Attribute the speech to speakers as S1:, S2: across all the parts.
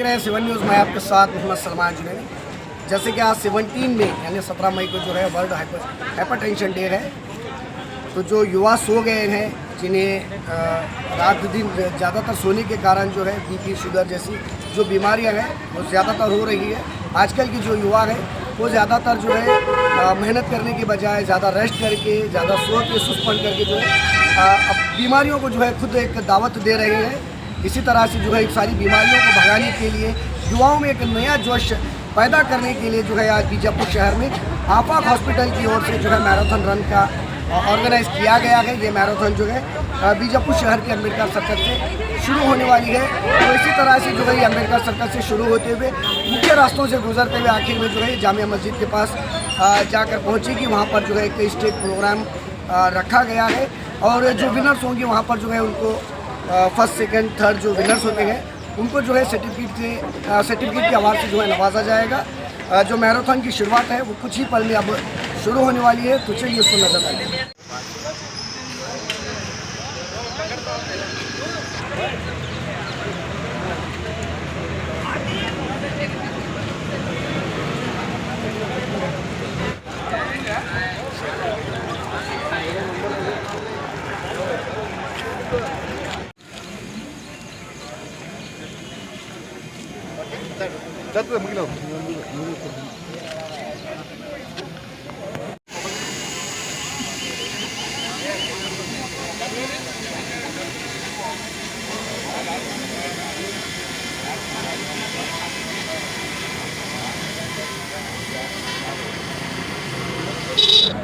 S1: रहे हैं 7 न्यूज़। मैं आपके साथ मोहम्मद सलमान जुनैनी। जैसे कि आज 17 में यानी 17 मई को जो है वर्ल्ड हाइपरटेंशन डे है, तो जो युवा सो गए हैं, जिन्हें रात दिन ज़्यादातर सोने के कारण जो है बीपी शुगर जैसी जो बीमारियां हैं वो ज़्यादातर हो रही है। आजकल की जो युवा है वो ज़्यादातर जो है मेहनत करने के बजाय ज़्यादा रेस्ट करके, ज़्यादा सो के सुस्त करके जो है अब बीमारियों को जो है खुद एक दावत दे रहे हैं। इसी तरह से जो है सारी बीमारियों को भगाने के लिए, युवाओं में एक नया जोश पैदा करने के लिए जो है आज बीजापुर शहर में आफाक हॉस्पिटल की ओर से जो है मैराथन रन का ऑर्गेनाइज़ किया गया है। ये मैराथन जो है बीजापुर शहर के अम्बेडकर सर्कल से शुरू होने वाली है। तो इसी तरह से जो है ये अम्बेडकर सर्कल से शुरू होते हुए मुख्य रास्तों से गुजरते हुए आखिर में जो है जामिया मस्जिद के पास जाकर पहुँचेगी। वहाँ पर जो है एक स्टेज प्रोग्राम रखा गया है और जो विनर्स होंगे वहाँ पर जो है उनको फर्स्ट सेकंड थर्ड जो विनर्स होते हैं उनको जो है सर्टिफिकेट के अवार्ड से जो है नवाजा जाएगा। जो मैराथन की शुरुआत है वो कुछ ही पल में अब शुरू होने वाली है, तो चलिए उसको नजर डालेंगे।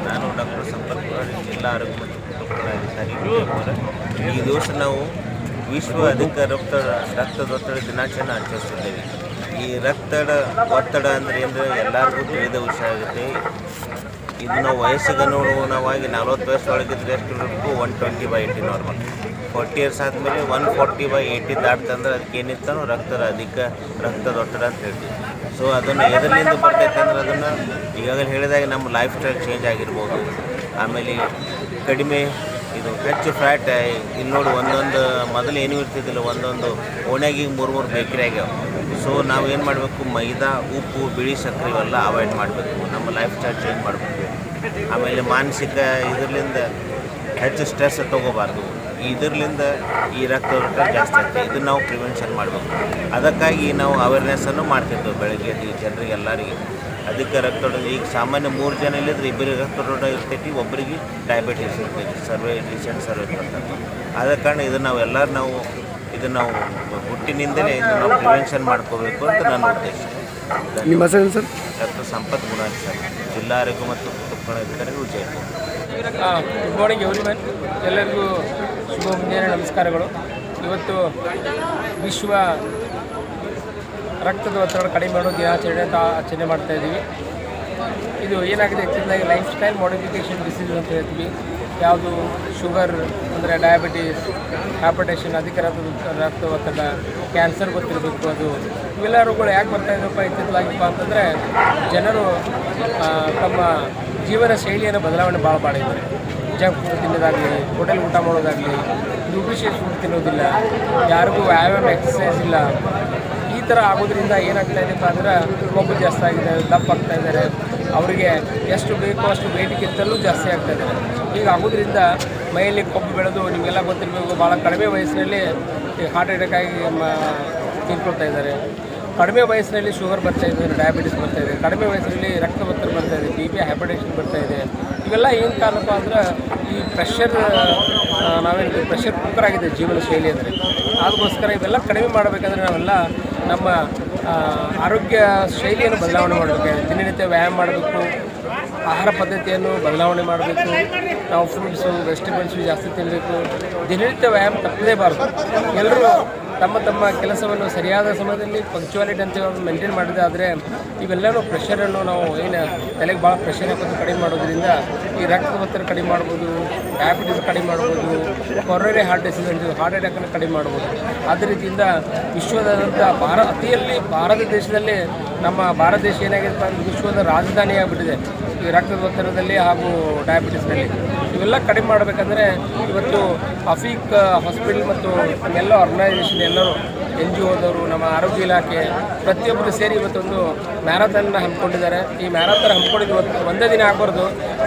S2: ನಾನು ಡಾಕ್ಟರ್ ಸಂಪತ್ ಪುರಾಣಿ, ಜಿಲ್ಲಾ ಆರೋಗ್ಯ ಮತ್ತು ಕುಟುಂಬ ಕಲ್ಯಾಣಾಧಿಕಾರಿ. ಈ ದಿವಸ ನಾವು ವಿಶ್ವ ಅಧಿಕ ರಕ್ತದೊತ್ತಡ ದಿನಾಚರಣೆ ಆಚರಿಸಿದ್ದೇವೆ. ಈ ಒತ್ತಡ ಅಂದರೆ ಏನಂದರೆ ಎಲ್ಲರಿಗೂ ತಿಳಿದ ವಿಷಯ ಆಗುತ್ತೆ. ಇದು ನಾವು ವಯಸ್ಸಿಗೆ ಅನುಗುಣವಾಗಿ 40 ವಯಸ್ಸೊಳಗಿದ್ರೆ ಎಷ್ಟು ಇರಬೇಕು, 120/80 ನಾರ್ಮಲ್. 40 ಇಯರ್ಸ್ ಆದಮೇಲೆ 140/80 ದಾಟ್ತಂದ್ರೆ ಅದಕ್ಕೆ ಏನಿತ್ತು ಅಧಿಕ ರಕ್ತದೊತ್ತಡ ಅಂತ ಹೇಳ್ತೀವಿ. ಸೊ ಅದನ್ನು ಎದರಿಂದ ಬರ್ತೈತೆ ಅಂದ್ರೆ ಅದನ್ನು ಈಗಾಗಲೇ ಹೇಳಿದಾಗ ನಮ್ಮ ಲೈಫ್ ಸ್ಟೈಲ್ ಚೇಂಜ್ ಆಗಿರ್ಬೋದು. ಆಮೇಲೆ ಕಡಿಮೆ ಇದು ಹೆಚ್ಚು ಫ್ಯಾಟ್ ಇಲ್ಲಿ ನೋಡಿ ಒಂದೊಂದು ಮೊದಲು ಏನೂ ಇರ್ತಿದ್ದಿಲ್ಲ, ಒಂದೊಂದು ಓಣ್ಯಾಗಿ 3 ಬೇಕ್ರಿ ಆಗ್ಯಾವ. ಸೊ ನಾವು ಏನು ಮಾಡಬೇಕು, ಮೈದಾ, ಉಪ್ಪು, ಬಿಳಿ ಸಕ್ಕರೆ ಇವೆಲ್ಲ ಅವಾಯ್ಡ್ ಮಾಡಬೇಕು, ನಮ್ಮ ಲೈಫ್ ಸ್ಟೈಲ್ ಚೇಂಜ್ ಮಾಡಬೇಕು. ಆಮೇಲೆ ಮಾನಸಿಕ ಇದರಿಂದ ಹೆಚ್ಚು ಸ್ಟ್ರೆಸ್ ತೊಗೋಬಾರ್ದು. ಇದರಿಂದ ಈ ರಕ್ತದೊತ್ತಡ ಜಾಸ್ತಿ ಆಗ್ತದೆ. ಇದನ್ನು ನಾವು ಪ್ರಿವೆನ್ಷನ್ ಮಾಡಬೇಕು. ಅದಕ್ಕಾಗಿ ನಾವು ಅವೇರ್ನೆಸ್ಸನ್ನು ಮಾಡ್ತಿದ್ದೆವು ಬೆಳಗ್ಗೆ ಜನರಿಗೆ ಎಲ್ಲರಿಗೆ. ಅದಕ್ಕೆ ರಕ್ತದೊತ್ತಡ ಈಗ ಸಾಮಾನ್ಯ 3 ಜನ ಇಲ್ಲಿದ್ರೆ ಇಬ್ಬರಿಗೆ ರಕ್ತದೊತ್ತಡ ಇರ್ತೈತಿ, ಒಬ್ಬರಿಗೆ ಡಯಾಬಿಟಿಸ್ ಇರ್ತೈತಿ. ರೀಸೆಂಟ್ ಸರ್ವೆ ಬರ್ತದೆ. ಆದ ಕಾರಣ ಇದನ್ನು ನಾವು ಹುಟ್ಟಿನಿಂದಲೇ ಇದನ್ನು ನಾವು ಪ್ರಿವೆನ್ಷನ್ ಮಾಡ್ಕೋಬೇಕು ಅಂತ ನನ್ನ ಉದ್ದೇಶ.
S1: ನಿಮ್ಮ ಹೆಸರು ಸರ್?
S2: ಡಾಕ್ಟರ್ ಸಂಪತ್ ಗುಣಾನಿ ಸರ್, ಜಿಲ್ಲಾ ಆರೋಗ್ಯ ಮತ್ತು ಕುಟುಂಬ ಕಲ್ಯಾಣಾಧಿಕಾರಿ, ವಿಜಯಪುರ.
S3: Good morning everyone. ಎಲ್ಲರಿಗೂ ಶುಭ ಮುಂಜಾನೆ ನಮಸ್ಕಾರಗಳು. ಇವತ್ತು ವಿಶ್ವ ರಕ್ತದ ಒತ್ತಡ ಕಡಿಮೆ ಮಾಡೋ ದಿನಾಚರಣೆ ಅಂತ ಆಚರಣೆ ಮಾಡ್ತಾಯಿದ್ದೀವಿ. ಇದು ಏನಾಗಿದೆ ಆ್ಯಕ್ಚುಲಾಗಿ ಲೈಫ್ ಸ್ಟೈಲ್ ಮಾಡಿಫಿಕೇಷನ್ ಡಿಸೀಸ್ ಅಂತ ಹೇಳ್ತೀವಿ. ಯಾವುದು ಶುಗರ್ ಅಂದರೆ ಡಯಾಬಿಟೀಸ್, ಹೈಪರ್ಟೆನ್ಷನ್, ಅಧಿಕ ರಕ್ತ ಒತ್ತಡ, ಕ್ಯಾನ್ಸರ್ ಗೊತ್ತಿರಬೇಕು. ಅದು ಇವೆಲ್ಲ ರೋಗಗಳು ಯಾಕೆ ಬರ್ತಾಯಿದ್ದಪ್ಪ ಇತ್ತಿತ್ತಲಾಗಿಪ್ಪ ಅಂತಂದರೆ ಜನರು ತಮ್ಮ ಜೀವನ ಶೈಲಿಯನ್ನು ಬದಲಾವಣೆ ಭಾಳ ಮಾಡಿದ್ದಾರೆ. ಜಂಕ್ ಫುಡ್ ತಿನ್ನೋದಾಗಲಿ, ಹೋಟೆಲ್ ಊಟ ಮಾಡೋದಾಗಲಿ, ನ್ಯೂಟ್ರಿಷಿಯಸ್ ಫುಡ್ ತಿನ್ನೋದಿಲ್ಲ, ಯಾರಿಗೂ ವ್ಯಾಯಾಮ ಎಕ್ಸಸೈಸ್ ಇಲ್ಲ. ಈ ಥರ ಆಗೋದ್ರಿಂದ ಏನಾಗ್ತಾ ಇದೆಯಪ್ಪ ಅಂದ್ರೆ ಕೊಬ್ಬು ಜಾಸ್ತಿ ಆಗಿದೆ, ದಪ್ಪ ಆಗ್ತಾ ಇದ್ದಾರೆ. ಅವರಿಗೆ ಎಷ್ಟು ಬೇಕೋ ಅಷ್ಟು ಬೇಡಿಕೆಗಿಂತಲೂ ಜಾಸ್ತಿ ಆಗ್ತಾ ಇದ್ದಾರೆ. ಈಗ ಆಗೋದ್ರಿಂದ ಮೈಯಲ್ಲಿ ಕೊಬ್ಬು ಬೆಳೆದು ನಿಮಗೆಲ್ಲ ಗೊತ್ತಿರಬೇಕು, ಭಾಳ ಕಡಿಮೆ ವಯಸ್ಸಿನಲ್ಲಿ ಹಾರ್ಟ್ ಅಟ್ಯಾಕ್ ಆಗಿ ತೀರ್ಕೊಳ್ತಾ ಇದ್ದಾರೆ. ಕಡಿಮೆ ವಯಸ್ಸಿನಲ್ಲಿ ಶುಗರ್ ಬರ್ತಾಯಿದೆ, ಡಯಾಬಿಟಿಸ್ ಬರ್ತಾಯಿದೆ. ಕಡಿಮೆ ವಯಸ್ಸಿನಲ್ಲಿ ರಕ್ತ ಒತ್ತಡ ಬರ್ತಾಯಿದೆ, BP, ಹೈಪರ್ಟೆನ್ಷನ್ ಬರ್ತಾಯಿದೆ. ಇವೆಲ್ಲ ಏನು ಕಾರಣಪ್ಪ ಅಂದ್ರೆ ಈ ಪ್ರೆಷರ್, ನಾವೇನು ಪ್ರೆಷರ್ ಕುಕ್ಕರ್ ಆಗಿದೆ ಜೀವನ ಶೈಲಿ ಅಂದರೆ. ಅದಕ್ಕೋಸ್ಕರ ಇವೆಲ್ಲ ಕಡಿಮೆ ಮಾಡಬೇಕಂದ್ರೆ ನಾವೆಲ್ಲ ನಮ್ಮ ಆರೋಗ್ಯ ಶೈಲಿಯನ್ನು ಬದಲಾವಣೆ ಮಾಡಬೇಕಾಗಿದೆ. ದಿನನಿತ್ಯ ವ್ಯಾಯಾಮ ಮಾಡಬೇಕು, ಆಹಾರ ಪದ್ಧತಿಯನ್ನು ಬದಲಾವಣೆ ಮಾಡಬೇಕು. ನಾವು ಫ್ರೂಟ್ಸು, ವೆಜಿಟೇಬಲ್ಸು ಜಾಸ್ತಿ ತಿನ್ನಬೇಕು. ದಿನನಿತ್ಯ ವ್ಯಾಯಾಮ ತಪ್ಪಲೇಬಾರ್ದು. ಎಲ್ಲರೂ ತಮ್ಮ ಕೆಲಸವನ್ನು ಸರಿಯಾದ ಸಮಯದಲ್ಲಿ ಪಂಕ್ಚುಯಾಲಿಟಿ ಅಂತ ಮೇಂಟೈನ್ ಮಾಡಿದಾದರೆ ಇವೆಲ್ಲನೂ ಪ್ರೆಷರನ್ನು ನಾವು ಏನು ತಲೆಗೆ ಭಾಳ ಪ್ರೆಷರ್ ಹಾಕೋದು ಕಡಿಮೆ ಮಾಡೋದ್ರಿಂದ ಈ ರಕ್ತದ ಒತ್ತಡ ಕಡಿಮೆ ಮಾಡ್ಬೋದು, ಡಯಾಬಿಟಿಸ್ ಕಡಿಮೆ ಮಾಡ್ಬೋದು, ಕೊರೊನರಿ ಹಾರ್ಟ್ ಡಿಸೀಸ್ ಅಂತೀವಿ, ಹಾರ್ಟ್ ಅಟ್ಯಾಕನ್ನು ಕಡಿಮೆ ಮಾಡ್ಬೋದು. ಅದೇ ರೀತಿಯಿಂದ ವಿಶ್ವದಾದ್ಯಂತ ಅತಿಯಲ್ಲಿ ಭಾರತ ದೇಶದಲ್ಲಿ ನಮ್ಮ ಭಾರತ ದೇಶ ಏನಾಗಿದೆ ವಿಶ್ವದ ರಾಜಧಾನಿ ಆಗಿಬಿಟ್ಟಿದೆ ಈ ರಕ್ತದ ಒತ್ತಡದಲ್ಲಿ ಹಾಗೂ ಡಯಾಬಿಟಿಸ್ನಲ್ಲಿ. ಇವೆಲ್ಲ ಕಡಿಮೆ ಮಾಡಬೇಕಂದ್ರೆ ಇವತ್ತು ಅಫೀಕ್ ಹಾಸ್ಪಿಟಲ್ ಮತ್ತು ನಮ್ಮೆಲ್ಲ ಆರ್ಗನೈಸೇಷನ್ ಎಲ್ಲರೂ NGOದವರು ನಮ್ಮ ಆರೋಗ್ಯ ಇಲಾಖೆ ಪ್ರತಿಯೊಬ್ಬರು ಸೇರಿ ಇವತ್ತೊಂದು ಮ್ಯಾರಥಾನ್ನ ಹಮ್ಮಿಕೊಂಡಿದ್ದಾರೆ. ಈ ಮ್ಯಾರಥಾನ್ ಹಮ್ಮಿಕೊಂಡಿದ್ದು ಒಂದೇ ದಿನ ಆಗಬಾರ್ದು,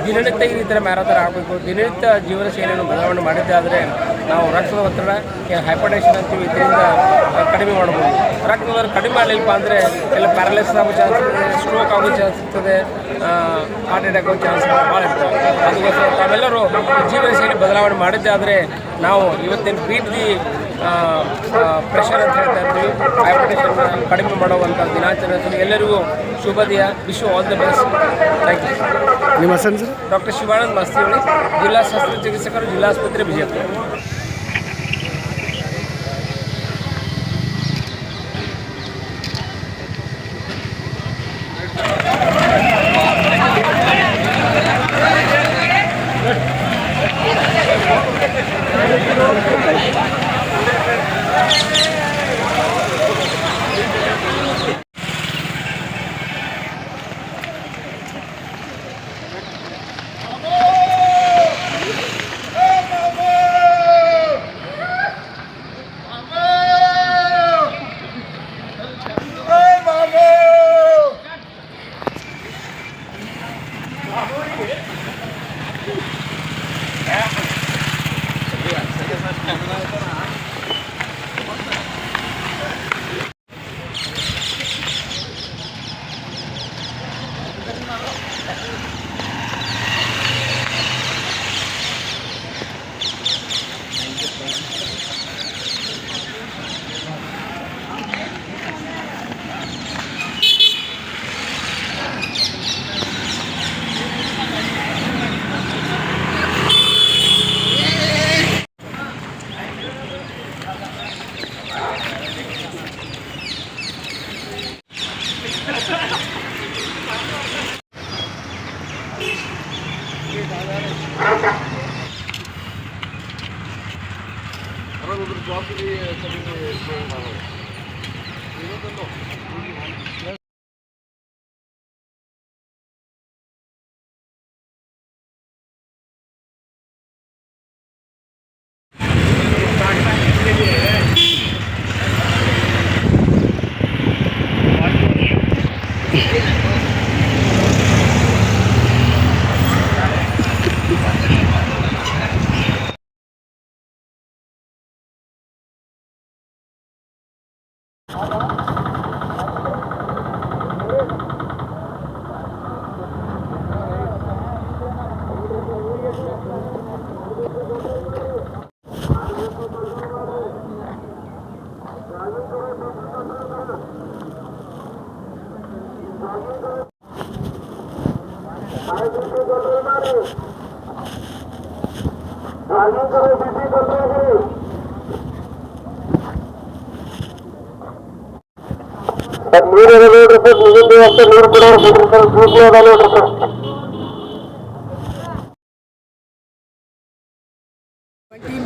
S3: ದಿನನಿತ್ಯ ಈ ಥರ ಮ್ಯಾರಥಾನ್ ಆಗಬೇಕು. ದಿನನಿತ್ಯ ಜೀವನ ಶೈಲಿಯನ್ನು ಬದಲಾವಣೆ ಮಾಡಿದ್ದಾದರೆ ನಾವು ರಕ್ತದ ಒತ್ತಡ, ಹೈಪರ್ಟೆನ್ಷನ್ ಅಂತೀವಿ, ಇದರಿಂದ ಕಡಿಮೆ ಮಾಡ್ಬೋದು. ರಕ್ತದ ಕಡಿಮೆ ಮಾಡಲಿಲ್ಲಪ್ಪ ಅಂದರೆ ಎಲ್ಲ ಪ್ಯಾರಲೈಸಿಸ್ ಆಗೋ ಚಾನ್ಸ್ ಇರ್ತದೆ, ಸ್ಟ್ರೋಕ್ ಆಗೋ ಚಾನ್ಸ್ ಇರ್ತದೆ, ಹಾರ್ಟ್ ಅಟ್ಯಾಕ್ ಆಗೋ ಚಾನ್ಸ್ ಭಾಳ ಇರ್ತವೆ. ಅದಕ್ಕೋಸ್ಕರ ತಾವೆಲ್ಲರೂ ಜೀವನ ಶೈಲಿ ಬದಲಾವಣೆ ಮಾಡಿದ್ದೆ ಆದರೆ ನಾವು ಇವತ್ತಿನ ಪ್ರೀತಿ ಪ್ರೆಷರ್ ಅಂತ ಹೇಳ್ತಾ ಇರ್ತೀವಿ, ಹೈಪರ್ಟೆನ್ಷನ್ ಕಡಿಮೆ ಮಾಡುವಂಥ ದಿನಾಚರಣೆ ಎಲ್ಲರಿಗೂ ಶುಭ ದಿನ. Wish all the best. Thank you.
S1: ನಿಮ್ಮ ಹೆಸರು ಸರ್?
S3: ಡಾಕ್ಟರ್ ಶಿವಾನಂದ್ ಮಸ್ತಿಹೊಳಿ, ಜಿಲ್ಲಾ ಶಸ್ತ್ರಚಿಕಿತ್ಸಕರು, ಜಿಲ್ಲಾಸ್ಪತ್ರೆ ವಿಜಯಪುರ.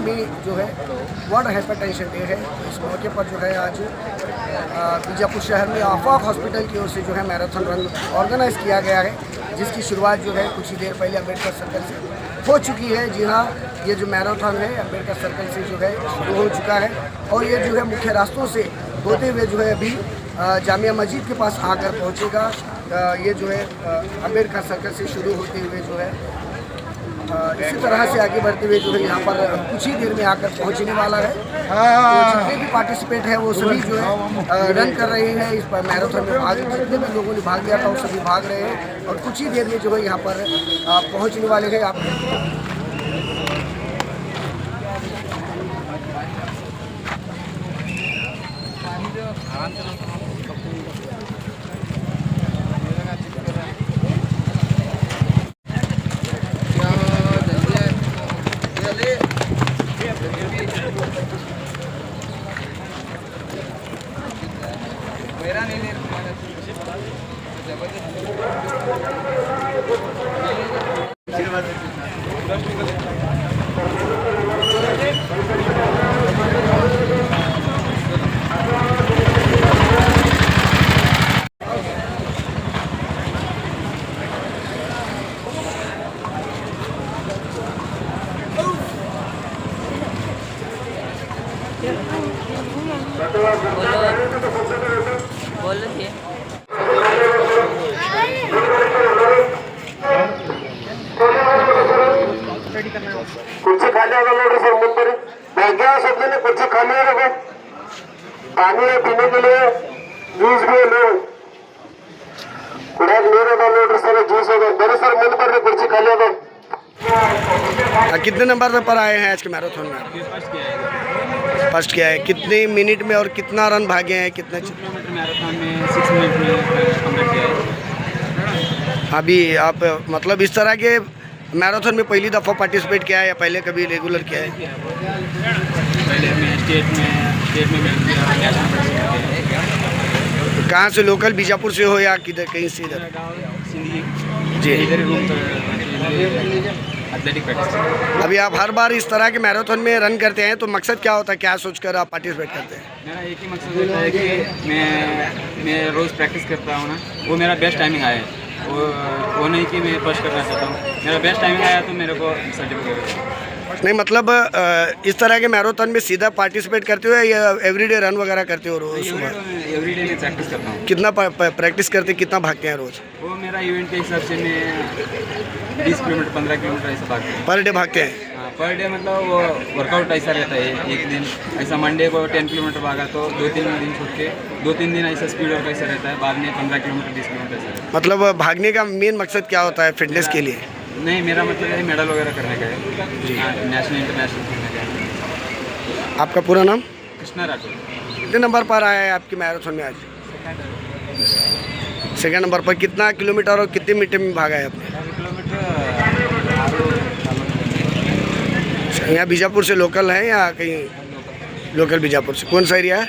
S1: में जो है वर्ल्ड हाइपरटेंशन डे है। इस मौके पर जो है आज बीजापुर शहर में आफाक हॉस्पिटल की ओर से जो है मैराथन रन ऑर्गेनाइज किया गया है, जिसकी शुरुआत जो है कुछ ही देर पहले अम्बेडकर सर्कल से हो चुकी है। जी हाँ, ये जो मैराथन है अम्बेडकर सर्कल से जो है शुरू हो चुका है और ये जो है मुख्य रास्तों से होते हुए जो है अभी जामिया मस्जिद के पास आकर पहुँचेगा। ये जो है अम्बेडकर सर्कल से शुरू होते हुए जो है इसी तरह से आगे बढ़ते हुए जो है यहाँ पर कुछ ही देर में आकर पहुँचने वाला है। तो जितने भी पार्टिसिपेंट हैं वो सभी जो है रन कर रहे हैं इस पर मैराथन में भाग, जितने भी लोगों ने भाग लिया था वो सभी भाग रहे हैं और कुछ ही देर में जो है यहाँ पर पहुँचने वाले हैं। आप
S4: बोलो जी।
S5: कुर्सी खाली होगा लोग सर मुंह पर बैठ गया सब ने कुर्सी खाली है देखो पानी है पीने के लिए जूस भी है लो कुड़ाक ले रहा लोग सर जूस होगा मेरे सर मुंह पर कुर्सी खाली होगा।
S1: कितने नंबर पर आए हैं आज के मैराथन में? फर्स्ट किया है। कितने मिनट में और कितना रन भागे हैं? कितने
S6: किलोमीटर मैराथन में 6 मिनट में कंप्लीट किया है।
S1: अभी आप मतलब इस तरह के मैराथन में पहली दफ़ा पार्टिसिपेट किया है या पहले कभी रेगुलर किया है?
S6: पहले मैं स्टेट में मैं किया, नेशनल पार्टिसिपेट किया।
S1: कहाँ से? लोकल बीजापुर से हो या किधर कहीं से? इधर
S6: सिंधी
S1: जी।
S6: इधर रूम एथलेटिक प्रैक्टिस।
S1: अभी आप हर बार इस तरह के मैराथन में रन करते हैं तो मकसद क्या होता है? क्या सोचकर आप पार्टिसिपेट करते हैं?
S6: मेरा एक ही मकसद होता है कि मैं रोज़ प्रैक्टिस करता हूँ ना, वो मेरा बेस्ट टाइमिंग आए। वो नहीं कि मैं फर्स्ट करना चाहता हूँ, मेरा बेस्ट टाइमिंग आया तो मेरे को सर्टिफिकेट।
S1: नहीं मतलब इस तरह के मैराथन में सीधा पार्टिसिपेट करते हो या एवरीडे रन वगैरह करते हो रोज?
S6: एवरीडे में प्रैक्टिस करता हूँ।
S1: कितना प्रैक्टिस करते, कितना भागते हैं रोज?
S6: वो मेरा इवेंट के हिसाब से मैं 20 किलोमीटर 15 किलोमीटर ऐसा भागता हूँ।
S1: पर डे भागते हैं?
S6: हाँ, पर डे मतलब वो वर्कआउट ऐसा रहता है। एक दिन ऐसा मंडे को 10 किलोमीटर भागा तो 2-3 दिन छूट के 2-3 दिन ऐसा स्पीड वर्क ऐसा रहता है। बाद में 15 किलोमीटर 20 किलोमीटर ऐसा रहता है।
S1: मतलब भागने का मेन मकसद क्या होता है फिटनेस के लिए?
S6: नहीं, मेरा मतलब है मेडल वगैरह करने का है, नेशनल इंटरनेशनल करने का है।
S1: आपका पूरा नाम?
S6: कृष्णा राठौर।
S1: कितने नंबर पर आया है आपकी मैराथन में आज? सेकंड नंबर पर। कितना किलोमीटर और कितने मिनट में भागा है आपने?
S6: किलोमीटर
S1: यहाँ बीजापुर से लोकल है या कहीं? लोकल बीजापुर से। कौन सा एरिया है?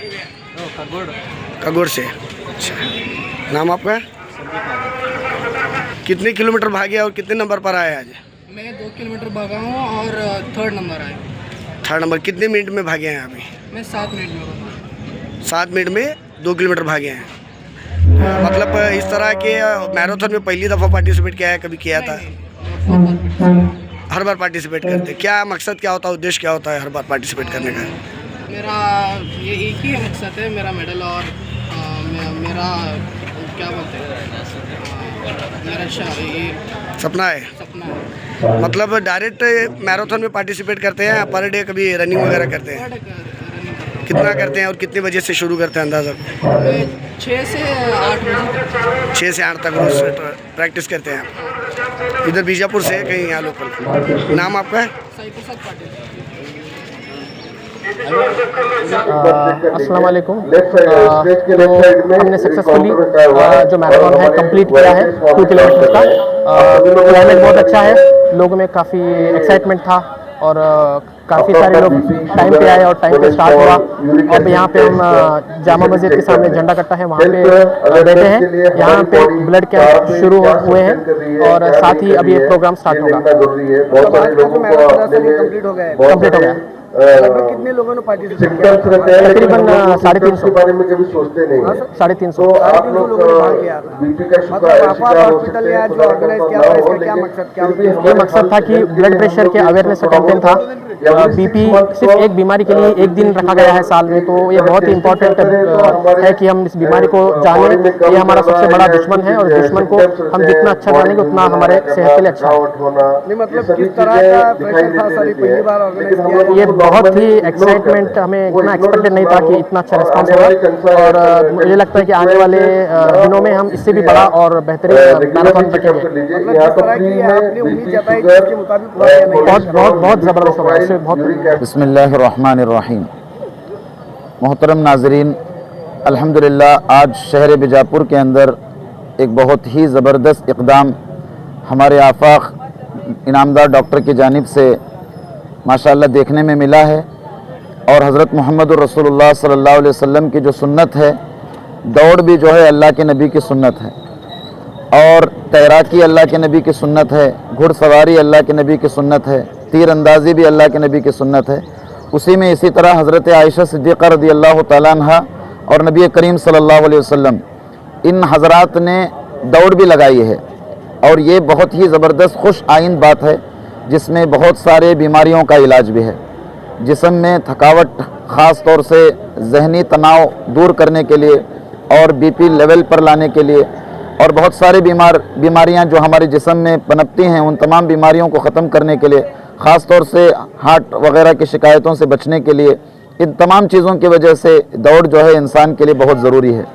S1: कगोड़ से। अच्छा, नाम आपका? कितने किलोमीटर भागे और कितने नंबर पर आए आज?
S7: मैं 2 किलोमीटर भागा हूँ और 3rd नंबर आया।
S1: 3rd number. कितने मिनट में भागे हैं अभी?
S7: मैं 7 मिनट में भागा।
S1: 7 मिनट में 2 किलोमीटर भागे हैं। मतलब इस तरह के मैराथन में पहली दफ़ा पार्टिसिपेट किया है, कभी किया था? हर बार पार्टिसिपेट करते? क्या मकसद क्या होता है, उद्देश्य क्या होता है हर बार पार्टिसिपेट करने का?
S7: मेरा ये एक ही मकसद है, मेरा मेडल और मेरा क्या बोलते हैं, मेरा ये
S1: सपना है।
S7: सपना है।
S1: मतलब डायरेक्ट मैराथन में पार्टिसिपेट करते हैं या पर डे कभी रनिंग वगैरह करते हैं?
S7: रनिंग
S1: कितना करते हैं और कितने बजे से शुरू करते हैं अंदाज़ा?
S7: 6 से 8 बजे
S1: 6 से 8 तक रोज प्रैक्टिस करते हैं। इधर बीजापुर से कहीं यहाँ लोकल? नाम आपका है?
S7: साई प्रसाद पाटिल।
S3: अस्सलाम वालेकुम। तो हमने सक्सेसफुली जो मैराथन है कंप्लीट किया है 2 किलोमीटर का। क्लाइमेट बहुत अच्छा है, लोगों में काफ़ी एक्साइटमेंट था और काफ़ी सारे लोग टाइम पे आए और टाइम पे स्टार्ट हुआ। अब यहाँ पे हम जामा मस्जिद के सामने झंडा कट्टा है वहाँ पे बैठे हैं। यहाँ पे ब्लड कैंप शुरू हुए हैं और साथ ही अभी ये प्रोग्राम स्टार्ट होगा।
S1: कंप्लीट हो गया है। लगभग कितने लोगों ने पार्टिसिपेट किया?
S3: तकरीबन 350
S5: बारे में कभी सोचते नहीं।
S3: 350
S1: लोगों ने भाग लिया था। मतलब आपका हॉस्पिटल या जो ऑर्गेनाइज किया था इसका क्या मकसद, क्या उद्देश्य?
S3: ये मकसद था कि ब्लड प्रेशर के अवेयरनेस का कैंपेन था। बीपी सिर्फ एक बीमारी के लिए एक दिन रखा गया है साल में, तो ये बहुत ही इम्पोर्टेंट है कि हम इस बीमारी को जानें। ये हमारा सबसे बड़ा दुश्मन है और दुश्मन को हम जितना अच्छा जानेंगे उतना हमारे सेहत के लिए अच्छा है।
S1: नहीं मतलब किस तरह का प्रेशर था सर, पहली बार ऑर्गेनाइज किया?
S3: ये बहुत ही एक्साइटमेंट, हमें इतना एक्सपेक्टेड नहीं था कि इतना अच्छा रिस्पॉन्स होगा और मुझे लगता है कि आने वाले दिनों में हम इससे भी बड़ा और बेहतरीन मैराथन रखेंगे।
S1: मतलब जिस तरह की आपने उम्मीद जताई उसके मुताबिक हुआ या नहीं?
S3: बहुत ज़बरदस्त होगा, इससे बहुत।
S8: बिस्मिल्लाहिर्रहमानिर्रहीम। मोहतरम नाजरीन, अल्हम्दुलिल्लाह आज शहर बीजापुर के अंदर एक बहुत ही ज़बरदस्त इक़दाम हमारे आफाक इनामदार डॉक्टर की जानिब से माशाअल्लाह देखने में मिला है। और हज़रत मोहम्मद रसूलुल्लाह सल्लल्लाहु अलैहि वसल्लम की जो सुन्नत है, दौड़ भी जो है अल्लाह के नबी की सुन्नत है और तैराकी अल्लाह के नबी की सुन्नत है, घुड़सवारी अल्लाह के नबी की सुन्नत है, तीर अंदाज़ी भी अल्लाह के नबी की सुन्नत है। उसी में इसी तरह हज़रत आयशा सिद्दीक़ा रज़ियल्लाहु तआला अन्हा और नबी करीम सल्लल्लाहु अलैहि वसल्लम इन हज़रात ने दौड़ भी लगाई है और ये बहुत ही ज़बरदस्त खुश आइंद बात है जिसमें बहुत सारे बीमारियों का इलाज भी है। जिस्म में थकावट, ख़ास तौर से जहनी तनाव दूर करने के लिए और बीपी लेवल पर लाने के लिए और बहुत सारी बीमारियां जो हमारे जिस्म में पनपती हैं उन तमाम बीमारियों को ख़त्म करने के लिए, ख़ास तौर से हार्ट वगैरह की शिकायतों से बचने के लिए, इन तमाम चीज़ों की वजह से दौड़ जो है इंसान के लिए बहुत ज़रूरी है।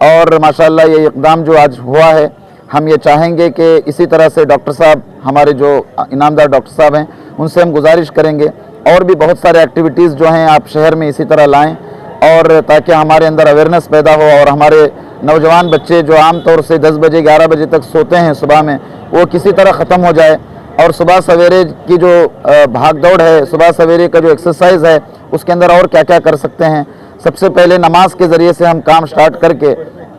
S8: और माशाल्लाह ये इक़दाम जो आज हुआ है, हम ये चाहेंगे कि इसी तरह से डॉक्टर साहब, हमारे जो इनामदार डॉक्टर साहब हैं, उनसे हम गुजारिश करेंगे और भी बहुत सारे एक्टिविटीज़ जो हैं आप शहर में इसी तरह लाएं, और ताकि हमारे अंदर अवेयरनेस पैदा हो और हमारे नौजवान बच्चे जो आम तौर से 10 बजे 11 बजे तक सोते हैं सुबह में, वो किसी तरह ख़त्म हो जाए। और सुबह सवेरे की जो भाग दौड़ है, सुबह सवेरे का जो एक्सरसाइज है, उसके अंदर और क्या क्या कर सकते हैं। सबसे पहले नमाज के ज़रिए से हम काम स्टार्ट करके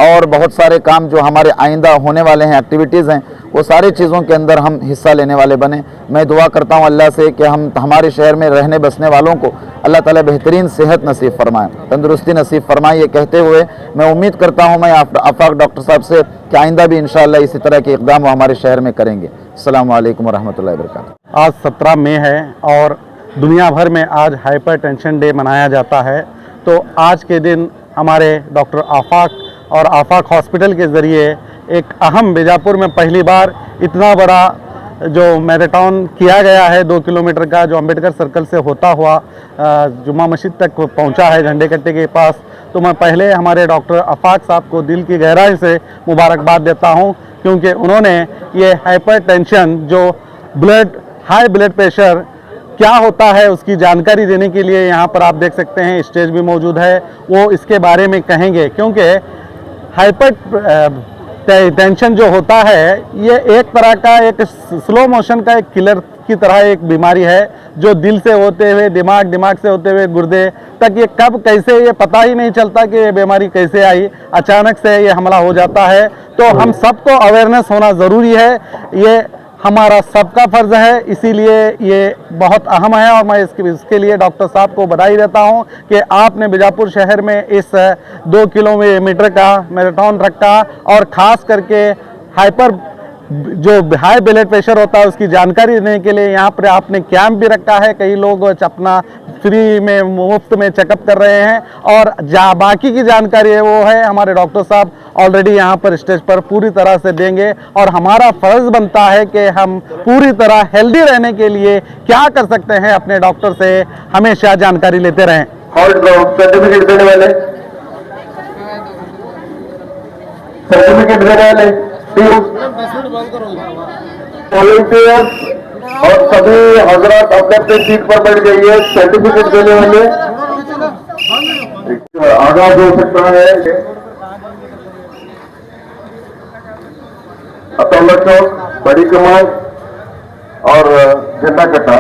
S8: और बहुत सारे काम जो हमारे आइंदा होने वाले हैं, एक्टिविटीज़ हैं, वो सारी चीज़ों के अंदर हम हिस्सा लेने वाले बने। मैं दुआ करता हूँ अल्लाह से कि हमारे शहर में रहने बसने वालों को अल्लाह ताला बेहतरीन सेहत नसीब फरमाए, तंदुरुस्ती नसीब फरमाए। ये कहते हुए मैं उम्मीद करता हूँ मैं आफाक डॉक्टर साहब से कि आइंदा भी इंशाअल्लाह इसी तरह के इक़दाम वो हमारे शहर में करेंगे। अस्सलामु अलैकुम वरहमतुल्लाहि वबरकातुहू।
S4: आज 17 मई है और दुनिया भर में आज हाइपर टेंशन डे मनाया जाता है। तो आज के दिन हमारे डॉक्टर आफाक और आफाक हॉस्पिटल के ज़रिए एक अहम, बीजापुर में पहली बार इतना बड़ा जो मैराथन किया गया है 2 किलोमीटर का, जो अंबेडकर सर्कल से होता हुआ जुम्मा मस्जिद तक पहुंचा है झंडे कट्टे के पास। तो मैं पहले हमारे डॉक्टर आफाक साहब को दिल की गहराई से मुबारकबाद देता हूं, क्योंकि उन्होंने ये हाइपरटेंशन, जो हाई ब्लड प्रेशर क्या होता है उसकी जानकारी देने के लिए यहाँ पर आप देख सकते हैं स्टेज भी मौजूद है, वो इसके बारे में कहेंगे। क्योंकि हाइपर टेंशन जो होता है ये एक तरह का एक स्लो मोशन का एक किलर की तरह एक बीमारी है, जो दिल से होते हुए दिमाग से होते हुए गुर्दे तक, ये कब कैसे ये पता ही नहीं चलता कि ये बीमारी कैसे आई, अचानक से ये हमला हो जाता है। तो हम सबको अवेयरनेस होना ज़रूरी है, ये हमारा सबका फ़र्ज़ है, इसीलिए ये बहुत अहम है। और मैं इसके लिए डॉक्टर साहब को बधाई देता हूं कि आपने बीजापुर शहर में इस 2 किलोमीटर का मैराथन रखा, और ख़ास करके जो हाई ब्लड प्रेशर होता है उसकी जानकारी देने के लिए यहाँ पर आपने कैंप भी रखा है। कई लोग अपना फ्री में, मुफ्त में चेकअप कर रहे हैं, और बाकी की जानकारी है वो है हमारे डॉक्टर साहब ऑलरेडी यहाँ पर स्टेज पर पूरी तरह से देंगे। और हमारा फ़र्ज़ बनता है कि हम पूरी तरह हेल्दी रहने के लिए क्या कर सकते हैं, अपने डॉक्टर से हमेशा जानकारी लेते रहें।
S5: सर्टिफिकेट देने वाले वॉलंटियर्स और सभी हजरत अपने अपने सीट पर बैठ जाइए। सर्टिफिकेट देने वाले आगाज हो सकता है। अतौला चौक, बड़ी कमान और झंडा कट्टा।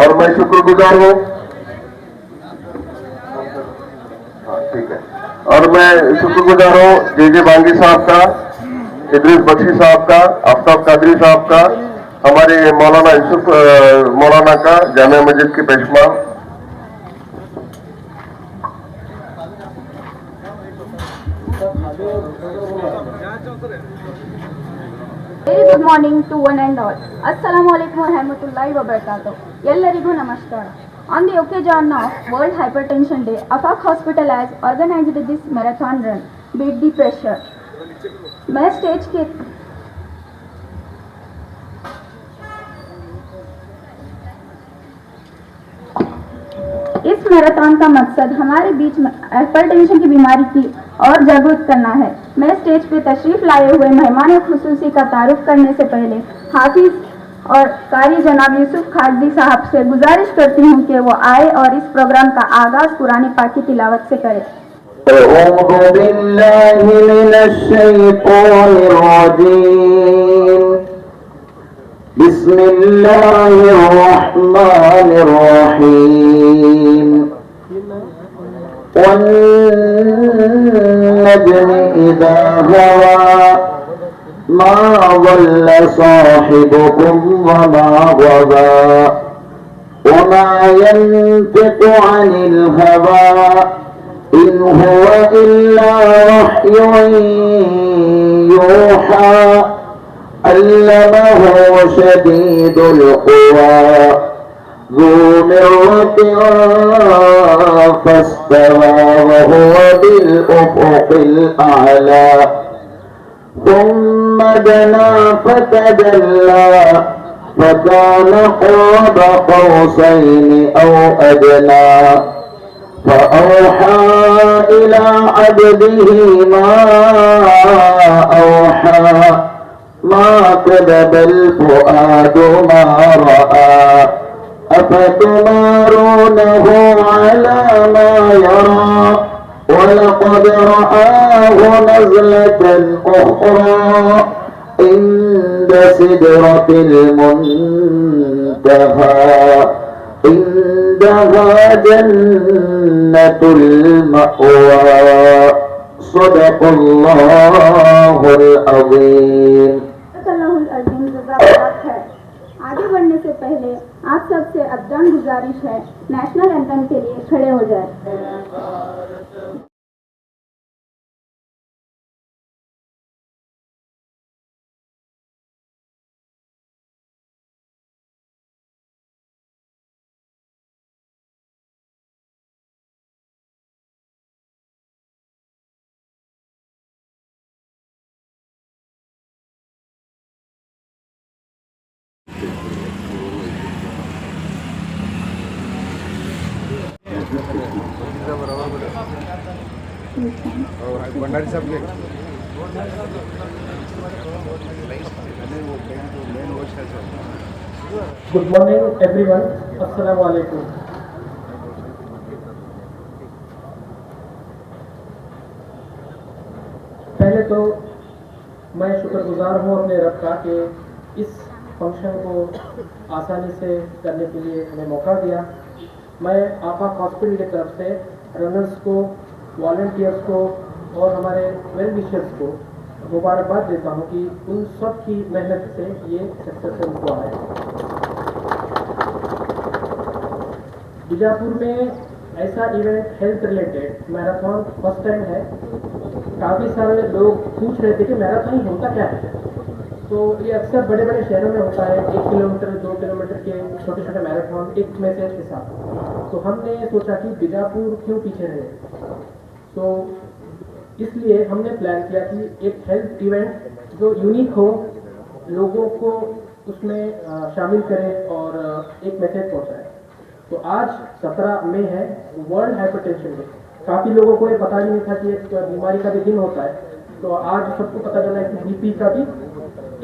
S5: और मैं शुक्रगुजार हूँ, ठीक है, और मैं शुक्रगुजार हूँ जे बांगी साहब का, इदरीस बख्शी साहब का, आफ्ताब कादरी साहब का, हमारे मौलाना यूसुफ मौलाना का, जामिया मस्जिद की पेशमा।
S9: Very good morning to one and all. Assalamu alaikum wa rahmatullahi wa barakatuh. Ellarigu namaskar. On the occasion of World Hypertension Day, Afaq Hospital has organized this marathon run, Beat the Pressure. मैं stage के इस marathon का मकसद हमारे बीच में hypertension की बीमारी की और जागरूक करना है। मैं स्टेज पे तशरीफ लाए हुए मेहमान खुसूसी का तारुफ करने से पहले हाफिज और कारी जनाब यूसुफ खाजी साहब से गुजारिश करती हूँ कि वो आए और इस प्रोग्राम का आगाज कुरान पाक की तिलावत से करें।
S5: वन्नज्म इज़ा हवा मा ضل صاحبكم وما غوى وما ينطق عن الهوى إن هو إلا وحي يوحى علمه شديد القوى
S8: ذو مرة فاستوى وهو بالأفق الأعلى ثم دنا فتدلى فكان قاب قوسين أو أدنى فأوحى إلى عبده ما أوحى ما كذب الفؤاد ما رأى أفتمارونه على ما يرى ولقد رآه نزلة أخرى عند سدرة المنتهى عندها جنة المأوى صدق الله العظيम।
S9: है। आगे बढ़ने से पहले आप सबसे अब्दान गुजारिश है, नेशनल एंथम के लिए खड़े हो जाए।
S4: भंडारी साहब के
S3: गुड मॉर्निंग एवरीवन, अस्सलाम वालेकुम। पहले तो मैं शुक्रगुजार हूँ अपने रब का कि इस फंक्शन को आसानी से करने के लिए हमें मौका दिया। मैं आफाक हॉस्पिटल की तरफ से रनर्स को, वॉलंटियर्स को और हमारे वेल विशर्स को मुबारकबाद देता हूँ कि उन सब की मेहनत से ये सक्सेसफुल हुआ है। बीजापुर में ऐसा event health related marathon first time है। काफ़ी सारे लोग पूछ रहे थे कि मैराथन होता क्या है। तो ये अक्सर बड़े बड़े शहरों में होता है, 1 किलोमीटर 2 किलोमीटर के छोटे छोटे मैराथन एक मैसेज के साथ। तो हमने सोचा कि बीजापुर क्यों पीछे रहे, तो इसलिए हमने प्लान किया कि एक हेल्थ इवेंट जो यूनिक हो, लोगों को उसमें शामिल करें और एक मैसेज पहुंचाए। तो आज 17 मई है, वर्ल्ड हाइपरटेंशन डे। काफ़ी लोगों को ये पता ही नहीं था कि एक बीमारी का भी दिन होता है। तो आज सबको पता चला है कि बीपी का भी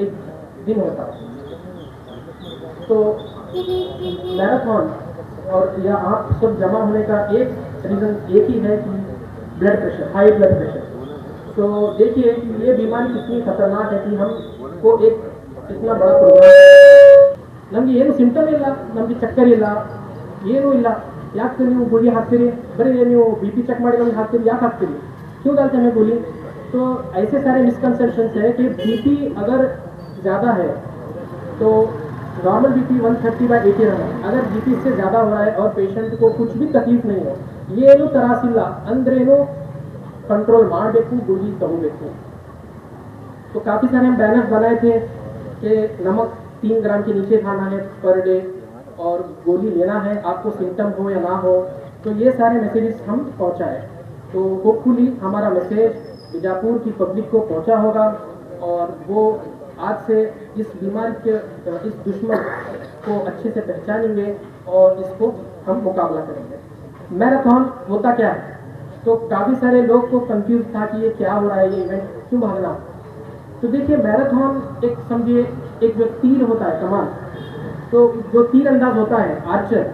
S3: एक दिन होता है। तो मैराथन और या आप सब जमा होने का एक रीज़न एक ही है कि blood pressure, high blood pressure. तो देखिए कि ये बीमारी कितनी खतरनाक है कि हमको एक इतना बड़ा प्रोग्राम नम्बी ಏನು ಸಿಂಪ್ಟಮ್ ಇಲ್ಲ, ನಮಗೆ ಚಕ್ಕರ್ ಇಲ್ಲ, ಏನೂ ಇಲ್ಲ, ಯಾಕೆ ನೀವು ಗುಳಿ ಹಾಕ್ತೀರಿ, ಬರೀ ನೀವು बीपी ಚೆಕ್ ಮಾಡಿ ನಮ್ಗೆ ಹಾಕ್ತೀರಿ, याक हाकतीरी, क्यों डालते हैं गोली। तो ऐसे सारे मिसकंसेप्शंस है कि बीपी अगर ज़्यादा है तो नॉर्मल बीपी 130/80 रहना है। अगर बीपी से ज़्यादा हो रहा है और पेशेंट को कुछ भी तकलीफ नहीं हो, ಏನು ತರಾಸಿಲ್ಲ ಅಂದ್ರೇನು कंट्रोल ಮಾಡಬೇಕು, गोली तगोಬೇಕು। तो काफ़ी सारे हम बैनर्स बनाए थे कि नमक 3 ग्राम के नीचे खाना है पर डे और गोली लेना है, आपको सिम्टम हो या ना हो। तो ये सारे मैसेजेस हम पहुँचाए। तो होपफुली हमारा मैसेज बीजापुर की पब्लिक को पहुँचा होगा और वो आज से इस बीमारी के इस दुश्मन को अच्छे से पहचानेंगे और इसको हम मुकाबला करेंगे। मैराथन होता क्या है, तो काफ़ी सारे लोग को कंफ्यूज था कि ये क्या हो रहा है, ये इवेंट क्यों भागना। तो देखिए मैराथन एक समझिए एक जो तीर होता है कमान, तो जो तीर अंदाज होता है आर्चर,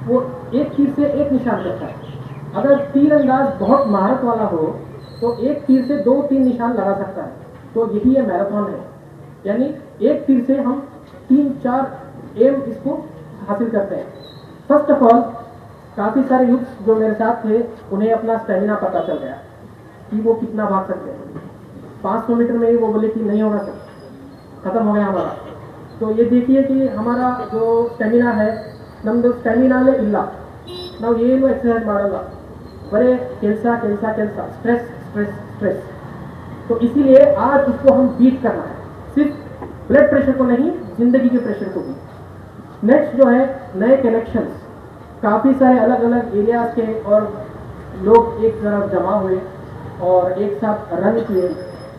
S3: वो एक तीर से एक निशान करता है। अगर तीर अंदाज बहुत महारत वाला हो तो एक तीर से 2-3 निशान लगा सकता है। तो यही ये मैराथन है, यानी एक तीर से हम 3-4 एम इसको हासिल करते हैं। फर्स्ट ऑफ ऑल काफ़ी सारे यूथ जो मेरे साथ थे उन्हें अपना स्टेमिना पता चल गया कि वो कितना भाग सकते हैं। 500 मीटर में ही वो बोले कि नहीं होगा सर, ख़त्म हो गया हमारा। तो ये देखिए कि हमारा जो स्टेमिना है, नम्बर स्टेमिनाले ಇಲ್ಲ, ನಾವು ಏನು एक्सरसाइज ಮಾಡಲ್ಲ, बड़े ಕೆಲಸ स्ट्रेस स्ट्रेस स्ट्रेस। तो इसीलिए आज उसको हम बीट करना है, सिर्फ ब्लड प्रेशर को नहीं, जिंदगी के प्रेशर को भी। नेक्स्ट जो है नए कनेक्शंस, काफ़ी सारे अलग अलग एरियाज के और लोग एक तरफ जमा हुए और एक साथ रन किए।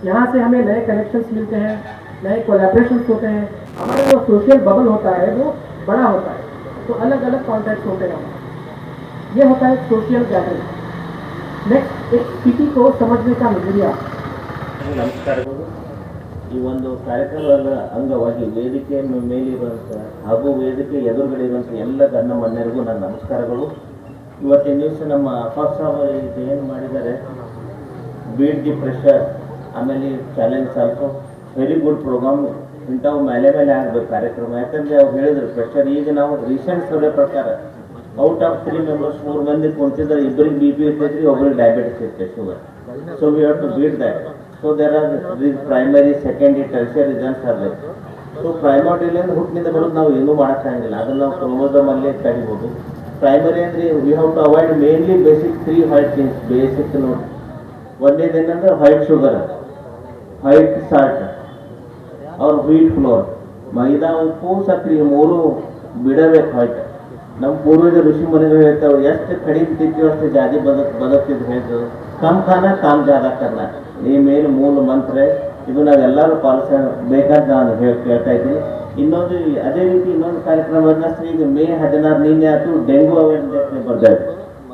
S3: यहाँ से हमें नए कनेक्शंस मिलते हैं, नए कोलैबोरेशंस होते हैं, हमारा जो सोशल बबल होता है वो बड़ा होता है, तो अलग अलग कॉन्टैक्ट होते हैं। ये होता है सोशल गैदरिंग। नेक्स्ट, एक सिटी को समझने का नजरिया।
S2: ನಮಸ್ಕಾರಗಳು. ಈ ಒಂದು ಕಾರ್ಯಕ್ರಮದ ಅಂಗವಾಗಿ ವೇದಿಕೆ ಮೇಲಿರುವಂಥ ಹಾಗೂ ವೇದಿಕೆ ಎದುರುಗಡೆ ಇರುವಂಥ ಎಲ್ಲ ಗಣ್ಯಮಾನ್ಯರಿಗೂ ನನ್ನ ನಮಸ್ಕಾರಗಳು. ಇವತ್ತಿನ ದಿವಸ ನಮ್ಮ ಅಫಾಕ್ ಸಾಹೇಬರು ಇದು ಏನು ಮಾಡಿದ್ದಾರೆ, ಬೀಟ್ ದಿ ಪ್ರೆಷರ್, ಆಮೇಲೆ challenge also very good programme. ಇಂಥವು ಮೇಲೆ ಆಗಬೇಕು ಕಾರ್ಯಕ್ರಮ. ಯಾಕಂದರೆ ಅವ್ರು ಹೇಳಿದ್ರು ಪ್ರೆಷರ್. ಈಗ ನಾವು ರೀಸೆಂಟ್ ಸರ್ವೆ ಪ್ರಕಾರ ಔಟ್ ಆಫ್ 3 ಮೆಂಬರ್ಸ್ 4 ಮಂದಿ ಕುಂತಿದ್ರೆ ಇಬ್ಬರಿಗೆ ಬಿ ಪಿ ಇರ್ತೈತ್ರಿ, ಒಬ್ಬರಿಗೆ ಡಯಾಬಿಟಿಸ್ ಇರ್ತೈತೆ, sugar. So we have to beat that. So there are these primary, secondary, tertiary reasons are there. So primarily ಅಂದ್ರೆ ಹುಟ್ಟಿನಿಂದ ಬರೋದು ನಾವು ಏನೂ ಮಾಡೋಕ್ಕಾಗಿಲ್ಲ, ಅದನ್ನು ನಾವು ಕ್ರೋಮೋಸೋಮಲ್ಲೇ ತಡಿಬೋದು. ಪ್ರೈಮರಿ ಅಂದರೆ we have to avoid mainly basic 3 white things. Basic ನೋಡಿ, ಒಂದೇದು ಏನಂದ್ರೆ ವೈಟ್ ಶುಗರ್, ವೈಟ್ ಸಾಲ್ಟ್ ಅವ್ರ ವೀಟ್ ಫ್ಲೋರ್, ಮೈದಾ, ಉಪ್ಪು, ಸಕ್ಕರೆ, 3 ಬಿಡಬೇಕು ವೈಟ್. ನಮ್ಮ ಪೂರ್ವಜ ಋಷಿ ಮುನಿಗಳು ಹೇಳ್ತಾವೆ, ಎಷ್ಟು ಕಡಿಮೆ ತಿಂತೀವಿ ಅಷ್ಟು ಜಾತಿ ಬದುಕ್ತಿದ್ದು ಹೇಳ್ತದೆ. ಕಮ್ ಖಾನ ಕಾಮ್ ಜಾದಾ ಕರ್ನ, ಈ ಮೇನ್ ಮೂಲ ಮಂತ್ರ. ಇದು ನಾವೆಲ್ಲರೂ ಪಾಲಿಸಬೇಕಂತ ನಾನು ಕೇಳ್ತಾ ಇದ್ದೀನಿ. ಇನ್ನೊಂದು ಅದೇ ರೀತಿ ಇನ್ನೊಂದು ಕಾರ್ಯಕ್ರಮವನ್ನು ಈಗ ಮೇ 16 ನಿನ್ನೆ ಆಯ್ತು, ಡೆಂಗು ಅವೇರ್ನೆಸ್ ಬರ್ತಾ ಇದೆ.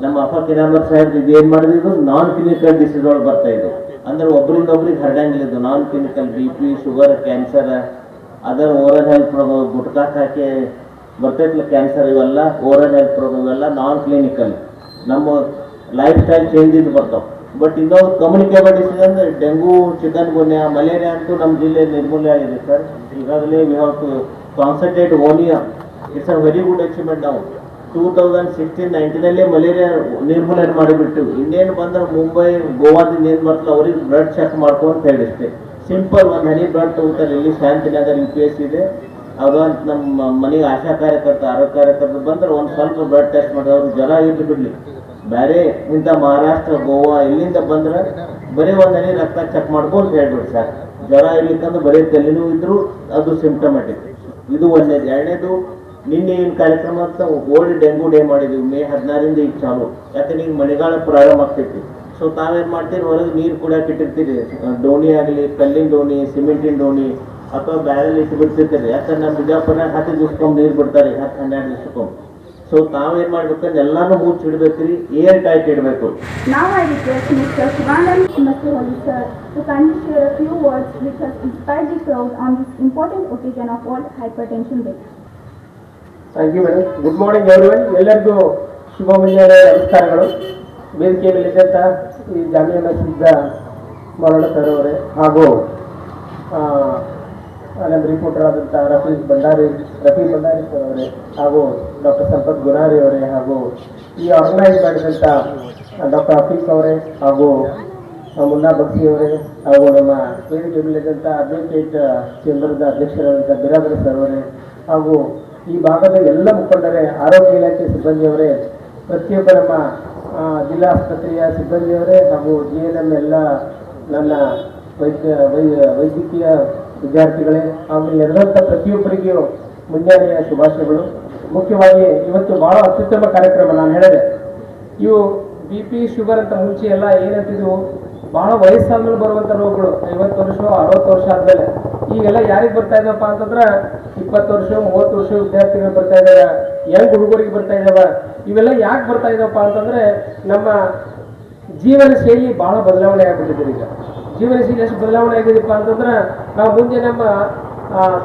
S2: ನಮ್ಮ ಅಫಾಕ್ ಇನಾಮತ್ ಸಾಹೇಬ್ ಇದು ಏನು ಮಾಡಿದ್ರು, ನಾನ್ ಕ್ಲಿನಿಕಲ್ ಡಿಸೀಸ್ ಒಳಗೆ ಬರ್ತಾ ಇದೆ. ಅಂದ್ರೆ ಒಬ್ಬರಿಂದ ಒಬ್ರಿಗೆ ಹರಡಂಗಿಲ್ಲ. Non clinical B P, sugar, cancer, other oral health programme, gutka ಹಾಕಿ ಬರ್ತೈತಿಲ್ಲ ಕ್ಯಾನ್ಸರ್, ಇವೆಲ್ಲ ಓರಲ್ ಹೆಲ್ತ್ ಪ್ರೋಗ್ರಾಮ್, ಇವೆಲ್ಲ ನಾನ್ ಕ್ಲಿನಿಕಲ್. ನಮ್ಮ ಲೈಫ್ ಸ್ಟೈಲ್ ಚೇಂಜಸ್ ಬರ್ತಾವೆ. ಬಟ್ ಇನ್ನೊಂದು ಕಮ್ಯುನಿಕೇಬಲ್ ಡಿಸೀಸ್ ಅಂದರೆ ಡೆಂಗು, ಚಿಕನ್ ಗುನ್ಯಾ, ಮಲೇರಿಯಾ ಅಂತೂ ನಮ್ಮ ಜಿಲ್ಲೆಯಲ್ಲಿ ನಿರ್ಮೂಲನೆ ಆಗಿದೆ ಸರ್. ಈಗಾಗಲೇ ವಿ ಹ್ಯಾವ್ ಟು ಕಾನ್ಸಂಟ್ರೇಟ್ ಓನಿಯಾ. It's a very good achievement. ನಾವು 2016-19 ಮಲೇರಿಯಾ ನಿರ್ಮೂಲನೆ ಮಾಡಿಬಿಟ್ಟು ಇನ್ನೇನು ಬಂದ್ರೆ ಮುಂಬೈ, ಗೋವಾದಿಂದ ಏನು ಬರ್ತಲ್ಲ ಅವ್ರಿಗೆ ಬ್ಲಡ್ ಚೆಕ್ ಮಾಡ್ಕೊಂಡು ಹೇಳಿಷ್ಟೇ. ಸಿಂಪಲ್ ಒಂದು ಹನಿ ಬ್ಲಡ್ ತಗೋತಾರೆ. ಇಲ್ಲಿ ಶಾಂತಿನಗರ್ UPS ಇದೆ, ಅದು ಅಂತ ನಮ್ಮ ಮನೆಗೆ ಆಶಾ ಕಾರ್ಯಕರ್ತ, ಆರೋಗ್ಯ ಕಾರ್ಯಕರ್ತರು ಬಂದ್ರೆ ಒಂದು ಸ್ವಲ್ಪ ಬ್ಲಡ್ ಟೆಸ್ಟ್ ಮಾಡಿದ್ರೆ ಅವ್ರು ಜ್ವರ ಇದ್ದು ಬಿಡಲಿ. ಬೇರೆ ಇಂಥ ಮಹಾರಾಷ್ಟ್ರ, ಗೋವಾ ಇಲ್ಲಿಂದ ಬಂದ್ರೆ ಬರೀ ಒಂದು ಹನಿ ರಕ್ತ ಚೆಕ್ ಮಾಡ್ಕೊಂಡು ಹೇಳ್ಬಿಡಿ ಸರ್. ಜ್ವರ ಇರ್ಲಿಕ್ಕಂದ್ರೆ ಬರೀ ತಲೆನೋವು ಇದ್ರೂ ಅದು ಸಿಂಪ್ಟಮೆಟಿಕ್. ಇದು ಒಂದೇದು. ಎರಡನೇದು, ನಿನ್ನೆ ಏನು ಕಾರ್ಯಕ್ರಮ ಅಂತ ವರ್ಲ್ಡ್ ಡೆಂಗು ಡೇ ಮಾಡಿದ್ದೀವಿ. ಮೇ 16ರಿಂದ ಈಗ ಚಾಲು. ಯಾಕಂದ್ರೆ ಈಗ ಮಳೆಗಾಲ ಪ್ರಾರಂಭ ಆಗ್ತೈತಿ. ಸೊ ತಾವೇನು ಮಾಡ್ತೀರಿ, ಹೊರಗೆ ನೀರು ಕುಡಿಯೋಕೆ ಇಟ್ಟಿರ್ತೀರಿ, ಡೋಣಿ ಆಗಲಿ, ಕಲ್ಲಿನ ಡೋಣಿ, ಸಿಮೆಂಟಿನ ಡೋಣಿ ಅಥವಾ ಬ್ಯಾರಲ್ಲಿ ಇಟ್ಟು ಬಿಡ್ತಿರ್ತೀರಿ. ಯಾಕಂದ್ರೆ ನಮ್ಮ ಬಿಜಾಪುರನಾಗ 10 ದಿವ್ಸಕ್ಕೊಮ್ಮೆ ನೀರು ಬಿಡ್ತಾರೆ, 10-12 ದಿವ್ಸಕ್ಕೊಮ್ಮೆ. ಸೊ ತಾವೇನು ಮಾಡ್ಬೇಕಂದ್ರೆ ಎಲ್ಲಾನು ಮುಚ್ಚಿಡ್ಬೇಕ್ರಿ, ಏರ್ ಟೈಟ್ ಇಡಬೇಕು.
S9: Now I request Mr. Shivanand Masiholi sir to kindly share a few words which has inspired the crowd on this important occasion of World Hypertension Day.
S3: Thank you madam. Good morning everyone. ಎಲ್ಲರಿಗೂ ಶುಭ ಮುಂಜಾನೆ ನಮಸ್ಕಾರಗಳು. ವೇದಿಕೆ ಮೇಲಿದ್ದಂಥ ಈ Jamia ಮಸೀದ್ದ Maulana sir ಅವರೇ ಹಾಗೂ ನಮ್ಮ reporter ಆದಂಥ ರಫೀ ಭಂಡಾರಿ ಸರ್ ಅವರೇ ಹಾಗೂ ಡಾಕ್ಟರ್ ಸಂಪತ್ ಗುನಾರಿ ಅವರೇ ಹಾಗೂ ಈ ಆರ್ಗನೈಸ್ ಮಾಡಿದಂಥ ಡಾಕ್ಟರ್ ಹಫೀಕ್ ಅವರೇ ಹಾಗೂ ಮುನ್ನಾ ಬಕ್ಸಿ ಅವರೇ ಹಾಗೂ ನಮ್ಮ ವೇದಿಕೆ ಮೇಲಿದ್ದಂಥ ಅಡ್ವೊಕೇಟ್ ಕೇಂದ್ರದ ಅಧ್ಯಕ್ಷರಾದಂಥ ಬಿರಾದರ್ ಸರ್ ಅವರೇ ಹಾಗೂ ಈ ಭಾಗದ ಎಲ್ಲ ಮುಖಂಡರೇ, ಆರೋಗ್ಯ ಇಲಾಖೆ ಸಿಬ್ಬಂದಿಯವರೇ, ಪ್ರತಿಯೊಬ್ಬ ನಮ್ಮ ಜಿಲ್ಲಾ ಆಸ್ಪತ್ರೆಯ ಸಿಬ್ಬಂದಿಯವರೇ ಹಾಗೂ GNM ಎಲ್ಲ ನನ್ನ ವೈದ್ಯಕೀಯ ವಿದ್ಯಾರ್ಥಿಗಳೇ ಹಾಗೂ ನಡೆದಂಥ ಪ್ರತಿಯೊಬ್ಬರಿಗೂ ಮುಂಜಾನೆಯ ಶುಭಾಶಯಗಳು. ಮುಖ್ಯವಾಗಿ ಇವತ್ತು ಭಾಳ ಅತ್ಯುತ್ತಮ ಕಾರ್ಯಕ್ರಮ. ನಾನು ಹೇಳಿದೆ, ಇವು BP, ಶುಗರ್ ಅಂತ ಮುಂಚೆ ಎಲ್ಲ ಏನಂತಿದ್ವು, ಭಾಳ ವಯಸ್ಸಾದ್ಮೇಲೆ ಬರುವಂಥ ರೋಗಗಳು, 50 ವರ್ಷ 60 ವರ್ಷ ಆದಮೇಲೆ. ಈಗೆಲ್ಲ ಯಾರಿಗೆ ಬರ್ತಾ ಇದ್ದಪ್ಪ ಅಂತಂದ್ರೆ 20 ವರ್ಷ 30 ವರ್ಷ ವಿದ್ಯಾರ್ಥಿಗಳು ಬರ್ತಾ ಇದ್ದಾವೆ, ಯಂಗ್ ಹುಡುಗರಿಗೆ ಬರ್ತಾ ಇದ್ದಾವೆ. ಇವೆಲ್ಲ ಯಾಕೆ ಬರ್ತಾ ಇದ್ದಾವಪ್ಪ ಅಂತಂದರೆ ನಮ್ಮ ಜೀವನ ಶೈಲಿ ಭಾಳ ಬದಲಾವಣೆ ಆಗ್ಬಿಟ್ಟಿದೆ. ಈಗ ಜೀವನ ಶೈಲಿ ಎಷ್ಟು ಬದಲಾವಣೆ ಆಗಿದೆಪ್ಪ ಅಂತಂದ್ರೆ ನಾವು ಮುಂದೆ ನಮ್ಮ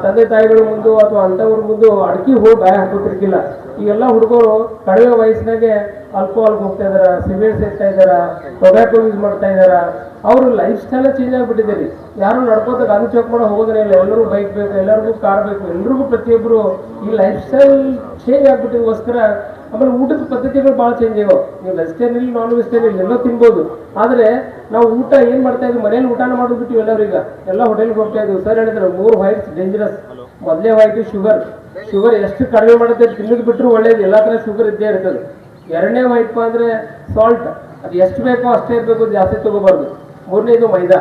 S3: ತಂದೆ ತಾಯಿಗಳ ಮುಂದೆ ಅಥವಾ ಅಂಥವ್ರ ಮುಂದೆ ಅಡ್ಕಿ ಹೋಗಿ ಬಾಯ ಹಾಕೋತಿರ್ಕಿಲ್ಲ. ಈಗೆಲ್ಲ ಹುಡುಗರು ಕಡಿಮೆ ವಯಸ್ಸಿನಾಗೆ ಆಲ್ಕೋಹಾಲ್ ಹೋಗ್ತಾ ಇದಾರೆ, ಸಿಗರೇಟ್ ಸೇರ್ತಾ ಇದಾರೆ, ಟೊಬ್ಯಾಕೊ ಯೂಸ್ ಮಾಡ್ತಾ ಇದಾರೆ. ಅವರು ಲೈಫ್ ಸ್ಟೈಲ್ ಚೇಂಜ್ ಆಗಿಬಿಟ್ಟಿದೆ ರೀ. ಯಾರು ನಡ್ಕೋತ ಗಾಂಧಿ ಚೌಕ್ ಮಾಡೋ ಹೋಗೋದೇ ಇಲ್ಲ. ಎಲ್ಲರೂ ಬೈಕ್ ಬೇಕು, ಎಲ್ಲರಿಗೂ ಕಾರ್ ಬೇಕು, ಎಲ್ರಿಗೂ ಪ್ರತಿಯೊಬ್ಬರು ಈ ಲೈಫ್ ಸ್ಟೈಲ್ ಚೇಂಜ್ ಆಗ್ಬಿಟ್ಟಿದಕ್ಕೋಸ್ಕರ. ಆಮೇಲೆ ಊಟದ ಪದ್ಧತಿಗಳು ಭಾಳ ಚೇಂಜ್ ಆಗ್ಯಾವ. ನೀವು ವೆಜಿಟೇರಿಯನ್ ಇಲ್ಲ, ನಾನ್ ವೆಜಿಟೇರಿಯನ್ ಎಲ್ಲ ತಿನ್ಬೋದು. ಆದರೆ ನಾವು ಊಟ ಏನು ಮಾಡ್ತಾ ಇದ್ವಿ, ಮನೇಲಿ ಊಟನ ಮಾಡೋದ್ಬಿಟ್ಟು ಎಲ್ಲರೂ ಈಗ ಎಲ್ಲ ಹೋಟೆಲ್ಗೆ ಹೋಗ್ತಾ ಇದ್ವಿ. ಸರ್ ಹೇಳಿದ್ರು 3 ವೈಟ್ಸ್ ಡೇಂಜರಸ್. ಮೊದಲೇ ವೈಟ್ ಶುಗರ್ ಎಷ್ಟು ಕಡಿಮೆ ಮಾಡುತ್ತೆ, ತಿನ್ನೋದು ಬಿಟ್ಟರು ಒಳ್ಳೇದು, ಎಲ್ಲ ಥರ ಶುಗರ್ ಇದ್ದೇ ಇರ್ತದೆ. ಎರಡನೇ ವೈಟ್ಪ ಅಂದರೆ ಸಾಲ್ಟ್, ಅದು ಎಷ್ಟು ಬೇಕೋ ಅಷ್ಟೇ ಇರಬೇಕು, ಜಾಸ್ತಿ ತೊಗೋಬಾರ್ದು. ಮೂರನೇದು ಮೈದಾ.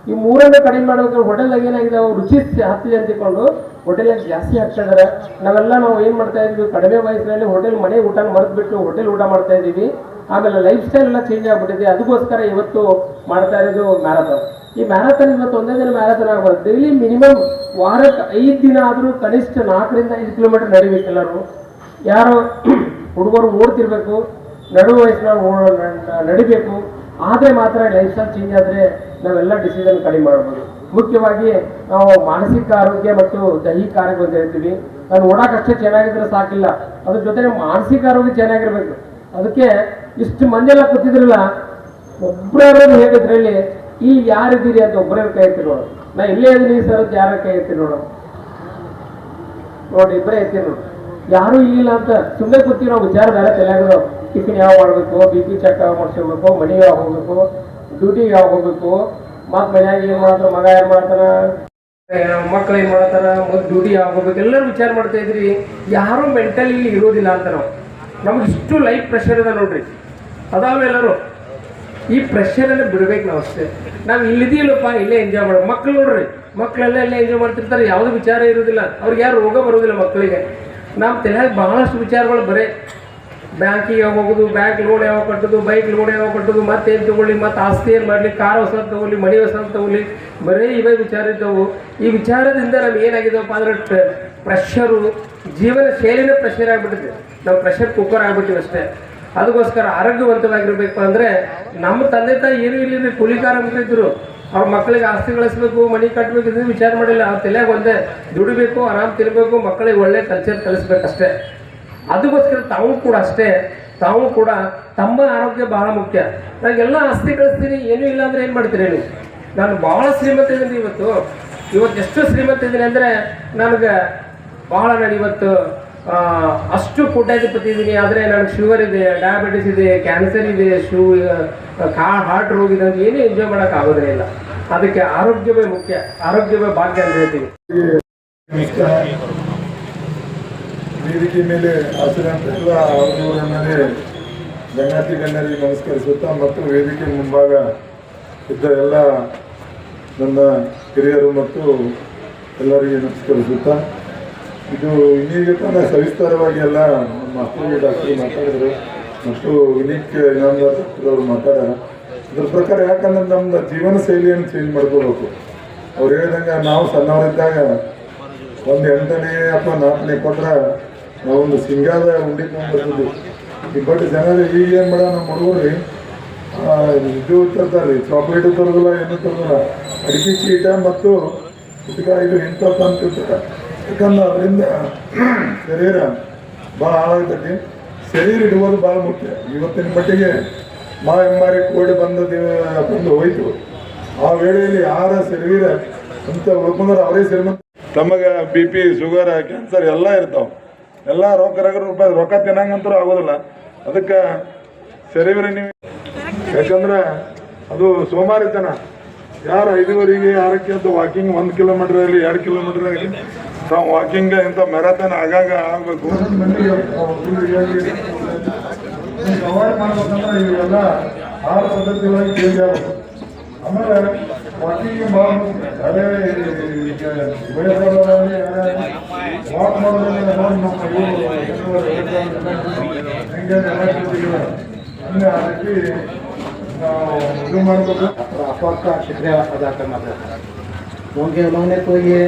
S3: ಈ ಮೂರನ್ನು ಕಡಿಮೆ ಮಾಡಬೇಕು. ಹೋಟೆಲ್ದಾಗ ಏನಾಗಿದೆ, ಅವ್ರು ರುಚಿ ಹತ್ತಿದೆ ಅಂತ ತಿಳ್ಕೊಂಡು ಹೋಟೆಲಾಗ ಜಾಸ್ತಿ ಹಾಕ್ತಾ ಇದ್ದಾರೆ. ನಾವು ಏನು ಮಾಡ್ತಾ ಇದ್ವಿ, ಕಡಿಮೆ ವಯಸ್ಸಿನಲ್ಲಿ ಮನೆ ಊಟನ ಮರೆತುಬಿಟ್ಟು ಹೋಟೆಲ್ ಊಟ ಮಾಡ್ತಾ ಇದ್ದೀವಿ. ಆಮೇಲೆ ಲೈಫ್ ಸ್ಟೈಲ್ ಎಲ್ಲ ಚೇಂಜ್ ಆಗಿಬಿಟ್ಟಿದೆ. ಅದಕ್ಕೋಸ್ಕರ ಇವತ್ತು ಮಾಡ್ತಾ ಇರೋದು ಮ್ಯಾರಥಾನ್. ಈ ಮ್ಯಾರಥಾನ್ ಇವತ್ತು ಒಂದೇ ದಿನ ಮ್ಯಾರಥಾನ್ ಆಗ್ಬಾರ್ದು. ಡೈಲಿ ಮಿನಿಮಮ್ ವಾರಕ್ಕೆ 5 ದಿನ ಆದರೂ ಕನಿಷ್ಠ 4 ರಿಂದ 5 ಕಿಲೋಮೀಟರ್ ನಡಿಬೇಕು. ಎಲ್ಲರೂ ಯಾರು ಹುಡುಗರು ಓಡ್ತಿರ್ಬೇಕು, ನಡುವ ವಯಸ್ಸಿನ ನಡಿಬೇಕು. ಆದರೆ ಮಾತ್ರ ಲೈಫ್ ಸ್ಟೈಲ್ ಚೇಂಜ್ ಆದರೆ ನಾವೆಲ್ಲ ಡಿಸೀಸನ್ನು ಕಡಿಮೆ ಮಾಡ್ಬೋದು. ಮುಖ್ಯವಾಗಿ ನಾವು ಮಾನಸಿಕ ಆರೋಗ್ಯ ಮತ್ತು ದೈಹಿಕ ಆರೋಗ್ಯ ಅಂತ ಹೇಳ್ತೀವಿ. ನಾನು ಓಡಾಕಷ್ಟೇ ಚೆನ್ನಾಗಿದ್ರೆ ಸಾಕಿಲ್ಲ, ಅದ್ರ ಜೊತೆ ಮಾನಸಿಕ ಆರೋಗ್ಯ ಚೆನ್ನಾಗಿರ್ಬೇಕು. ಅದಕ್ಕೆ ಇಷ್ಟು ಮಂದಿಯೆಲ್ಲ ಕೂತಿದ್ರಲ್ಲ, ಒಬ್ಬರು ಹೇಳಿದ್ರಲ್ಲಿ ಇಲ್ಲಿ ಯಾರಿದ್ದೀರಿ ಅಂತ ಒಬ್ಬರೇ ಕೈ ಎತ್ತಿ ನೋಡು. ನಾ ಇಲ್ಲೇ ಇದೀನಿ ಸರ್ ಅಂತ ಯಾರ ಕೈ ಎತ್ತಿ ನೋಡು. ನೋಡಿ, ಇಬ್ಬರೇ ಎತ್ತಿ ನೋಡು. ಯಾರು ಇಲ್ಲ ಅಂತ ಸುಮ್ಮನೆ ಕೂತೀವಿ ನಾವು. ವಿಚಾರ ಬೇರೆ ತಲೆಯಾಗದು. ಟಿಫಿನ್ ಯಾವ ಮಾಡಬೇಕು, BP ಚೆಕ್ ಯಾವ ಮಾಡಿಸ್ಕೋಬೇಕು, ಮನೆ ಯಾವ ಹೋಗ್ಬೇಕು, ಡ್ಯೂಟಿಗೆ ಯಾವ ಹೋಗ್ಬೇಕು, ಮತ್ತು ಮನ್ಯಾಗ ಏನು ಮಾಡ್ತಾರೆ, ಮಗ ಏನು ಮಾಡ್ತಾರ, ಮಕ್ಕಳು ಏನು ಮಾಡ್ತಾರ, ಮತ್ತು ಡ್ಯೂಟಿ ಯಾವ ಹೋಗ್ಬೇಕು, ಎಲ್ಲರೂ ವಿಚಾರ ಮಾಡ್ತಾ ಇದ್ರಿ. ಯಾರೂ ಮೆಂಟಲಿ ಇಲ್ಲಿ ಇರೋದಿಲ್ಲ ಅಂತ ನಮ್ಗೆ ಇಷ್ಟು ಲೈಫ್ ಪ್ರೆಷರ್ ಇದೆ ನೋಡ್ರಿ. ಅದಾವ ಎಲ್ಲರೂ ಈ ಪ್ರೆಷರನ್ನು ಬಿಡ್ಬೇಕು ನಾವು ಅಷ್ಟೇ. ನಾವು ಇಲ್ಲಿದ್ದೀವಲ್ಲಪ್ಪ, ಇಲ್ಲೇ ಎಂಜಾಯ್ ಮಾಡೋ. ಮಕ್ಕಳು ನೋಡ್ರಿ, ಮಕ್ಕಳೆಲ್ಲ ಇಲ್ಲೇ ಎಂಜಾಯ್ ಮಾಡ್ತಿರ್ತಾರೆ. ಯಾವುದೇ ವಿಚಾರ ಇರೋದಿಲ್ಲ ಅವ್ರಿಗೆ, ಯಾರು ರೋಗ ಬರೋದಿಲ್ಲ ಮಕ್ಕಳಿಗೆ. ನಮ್ಮ ತಲೆಯಾಗ ಬಹಳಷ್ಟು ವಿಚಾರಗಳು ಬರೀ ಬ್ಯಾಂಕಿಗೆ ಯಾವಾಗ ಹೋಗೋದು, ಬ್ಯಾಂಕ್ ಲೋನ್ ಯಾವಾಗ ಕಟ್ಟೋದು, ಬೈಕ್ ಲೋನ್ ಯಾವಾಗ ಕಟ್ಟೋದು, ಮತ್ತೆ ಏನು ತೊಗೊಳ್ಳಿ, ಮತ್ತು ಆಸ್ತಿ ಏನು ಮಾಡಲಿ, ಕಾರ್ ಹೊಸ ತೊಗೊಳ್ಳಿ, ಮನೆ ಹೊಸ ತೊಗೊಳ್ಳಿ, ಬರೀ ಇವೇ ವಿಚಾರ ಇದ್ದವು. ಈ ವಿಚಾರದಿಂದ ನಮ್ಗೆ ಏನಾಗಿದ್ದವಪ್ಪ ಅಂದ್ರೆ ಪ್ರೆಷರು, ಜೀವನ ಶೈಲಿನೇ ಪ್ರೆಷರ್ ಆಗಿಬಿಟ್ಟಿದೆ. ನಾವು ಪ್ರೆಷರ್ ಕುಕ್ಕರ್ ಆಗ್ಬಿಟ್ಟಿವಿ ಅಷ್ಟೇ. ಅದಕ್ಕೋಸ್ಕರ ಆರೋಗ್ಯವಂತವಾಗಿರ್ಬೇಕು ಅಂದರೆ ನಮ್ಮ ತಂದೆ ತಾಯಿ ಏನೂ ಇಲ್ಲಿ ಕೂಲಿಕಾರ ಇದ್ರು. ಅವ್ರ ಮಕ್ಕಳಿಗೆ ಆಸ್ತಿ ಗಳಿಸ್ಬೇಕು, ಮನೆ ಕಟ್ಟಬೇಕು, ಇದನ್ನು ವಿಚಾರ ಮಾಡಿಲ್ಲ. ಅವ್ರ ತಲೆಯಾಗ ಒಂದೇ ದುಡಿಬೇಕು, ಆರಾಮ್ ತಿನ್ನಬೇಕು, ಮಕ್ಕಳಿಗೆ ಒಳ್ಳೆ ಕಲ್ಚರ್ ಕಲಿಸ್ಬೇಕಷ್ಟೇ. ಅದಕ್ಕೋಸ್ಕರ ತಾವು ಕೂಡ ಅಷ್ಟೇ, ತಾವು ಕೂಡ ತಮ್ಮ ಆರೋಗ್ಯ ಬಹಳ ಮುಖ್ಯ. ನನಗೆಲ್ಲ ಆಸ್ತಿ ಕಳಿಸ್ತೀನಿ, ಏನೂ ಇಲ್ಲ ಅಂದರೆ ಏನು ಮಾಡ್ತೀರಿ ನೀವು? ನಾನು ಭಾಳ ಶ್ರೀಮಂತ ಇದ್ದೀನಿ ಇವತ್ತು ಎಷ್ಟು ಶ್ರೀಮಂತ ಇದ್ದೀನಿ ಅಂದರೆ ನನಗೆ ಭಾಳ, ನಾನು ಇವತ್ತು ಅಷ್ಟು ಕೋಟ್ಯಾಧಿಪತಿ ಇದ್ದೀನಿ. ಆದರೆ ನನಗೆ ಶುಗರ್ ಇದೆ, ಡಯಾಬಿಟಿಸ್ ಇದೆ, ಕ್ಯಾನ್ಸರ್ ಇದೆ, ಹಾರ್ಟ್ ರೋಗ ಇದೆ ಅಂತ ಏನೂ ಎಂಜಾಯ್ ಮಾಡೋಕೆ ಆಗೋದೇ ಇಲ್ಲ. ಅದಕ್ಕೆ ಆರೋಗ್ಯವೇ ಮುಖ್ಯ, ಆರೋಗ್ಯವೇ ಭಾಗ್ಯ ಅಂತ ಹೇಳ್ತೀವಿ.
S10: ವೇದಿಕೆ ಮೇಲೆ ಹಾಸಿದಂತ ಎಲ್ಲ ಅವರವರನ್ನೇ ಗಣ್ಯರಿಗೆ ನಮಸ್ಕರಿಸುತ್ತಾ ಮತ್ತು ವೇದಿಕೆ ಮುಂಭಾಗ ಇದ್ದ ಎಲ್ಲ ನನ್ನ ಹಿರಿಯರು ಮತ್ತು ಎಲ್ಲರಿಗೆ ನಮಸ್ಕರಿಸುತ್ತಾ, ಇದು ಇನ್ನೀಗ ತಾನೇ ಸವಿಸ್ತಾರವಾಗಿ ಎಲ್ಲ ನಮ್ಮ ಅಪ್ಪಗೆ ಡಾಕ್ಟರ್ ಮಾತಾಡಿದ್ರು ಮತ್ತು ವಿನೀತ್ ಇನಾಮದಾರ್ ಡಾಕ್ಟರ್ ಅವರು ಮಾತಾಡ್ಯಾರ. ಅದ್ರ ಪ್ರಕಾರ ಯಾಕಂದ್ರೆ ನಮ್ಮ ಜೀವನ ಶೈಲಿಯನ್ನು ಚೇಂಜ್ ಮಾಡ್ಕೋಬೇಕು. ಅವ್ರು ಹೇಳಿದಂಗೆ ನಾವು ಸಣ್ಣವರಿದ್ದಾಗ ಒಂದು 8ನೇ ಅಥವಾ 4ನೇ ಕೊಟ್ರೆ ನಾವೊಂದು ಸಿಂಗಾದ ಉಂಡಿ ತೊಗೊಂಡ್ಬರ್ತಿದ್ವಿ. ಬಟ್ ಜನರು ಈಗ ಏನು ಮಾಡೋ ನಮ್ಮ ಹುಡುಗರು ಇದು ತರ್ತಾರೆ ರೀ, ಚಾಕ್ಲೇಟು ತರೋದಿಲ್ಲ, ಏನೂ ತರೋದಿಲ್ಲ, ಅಡಿಕೆ ಚೀಟ ಮತ್ತು ಇದು ಇಂಥದ್ದು ಅಂತಿರ್ತಾರೆ. ಯಾಕಂದ್ರೆ ಅದರಿಂದ ಶರೀರ ಭಾಳ ಹಾಳಾಗ್ತೈತಿ. ಶರೀರ ಇಡುವುದು ಭಾಳ ಮುಖ್ಯ. ಇವತ್ತಿನ ಮಟ್ಟಿಗೆ ಎಮ್ಮಾರಿ ಕೋಡಿ ಬಂದು ಹೋಯ್ತು. ಆ ವೇಳೆಯಲ್ಲಿ ಯಾರ ಶರೀರ ಅಂತ ಉಳ್ಕೊಂಡ್ರೆ ಅವರೇ ಶ್ರೀಮಂತ. ತಮಗೆ BP, ಶುಗರ್, ಕ್ಯಾನ್ಸರ್ ಎಲ್ಲ ಇರ್ತಾವೆ. ಎಲ್ಲ ರೊಕ್ಕ ತಿನ್ನಂಗಂತೂ ಆಗೋದಿಲ್ಲ. ಅದಕ್ಕೆ ಶರೀರ ನೀವು, ಯಾಕಂದ್ರೆ ಅದು ಸೋಮಾರಿತನ. ಯಾರು 5:30ಗೆ 6ಕ್ಕೆ ಅಂತ ವಾಕಿಂಗ್ 1 ಕಿಲೋಮೀಟರ್ ಆಗಲಿ 2 ಕಿಲೋಮೀಟರ್ ಆಗಲಿ ತಾವು ವಾಕಿಂಗ್ ಇಂಥ ಮ್ಯಾರಥಾನ್ ಆಗಾಗ ಆಗಬೇಕು. ಅವಾಯ್ಡ್ ಮಾಡ್ಬೇಕಂದ್ರೆ ಇವೆಲ್ಲ ಆಹಾರ ಪದ್ಧತಿಗಳಾಗಿ ಚೇಂಜ್ ಆಗಬೇಕು. ಆಮೇಲೆ ವಾಕಿಂಗ್ ಭಾಳ ಅದೇ ವಯಸ್ಸಾದವರಲ್ಲಿ ವಾಕ್ ಮಾಡೋದ್ರಿಂದ हमें हालांकि
S4: आफाक का शुक्रिया अदा करना चाहता हूँ, क्योंकि उन्होंने तो ये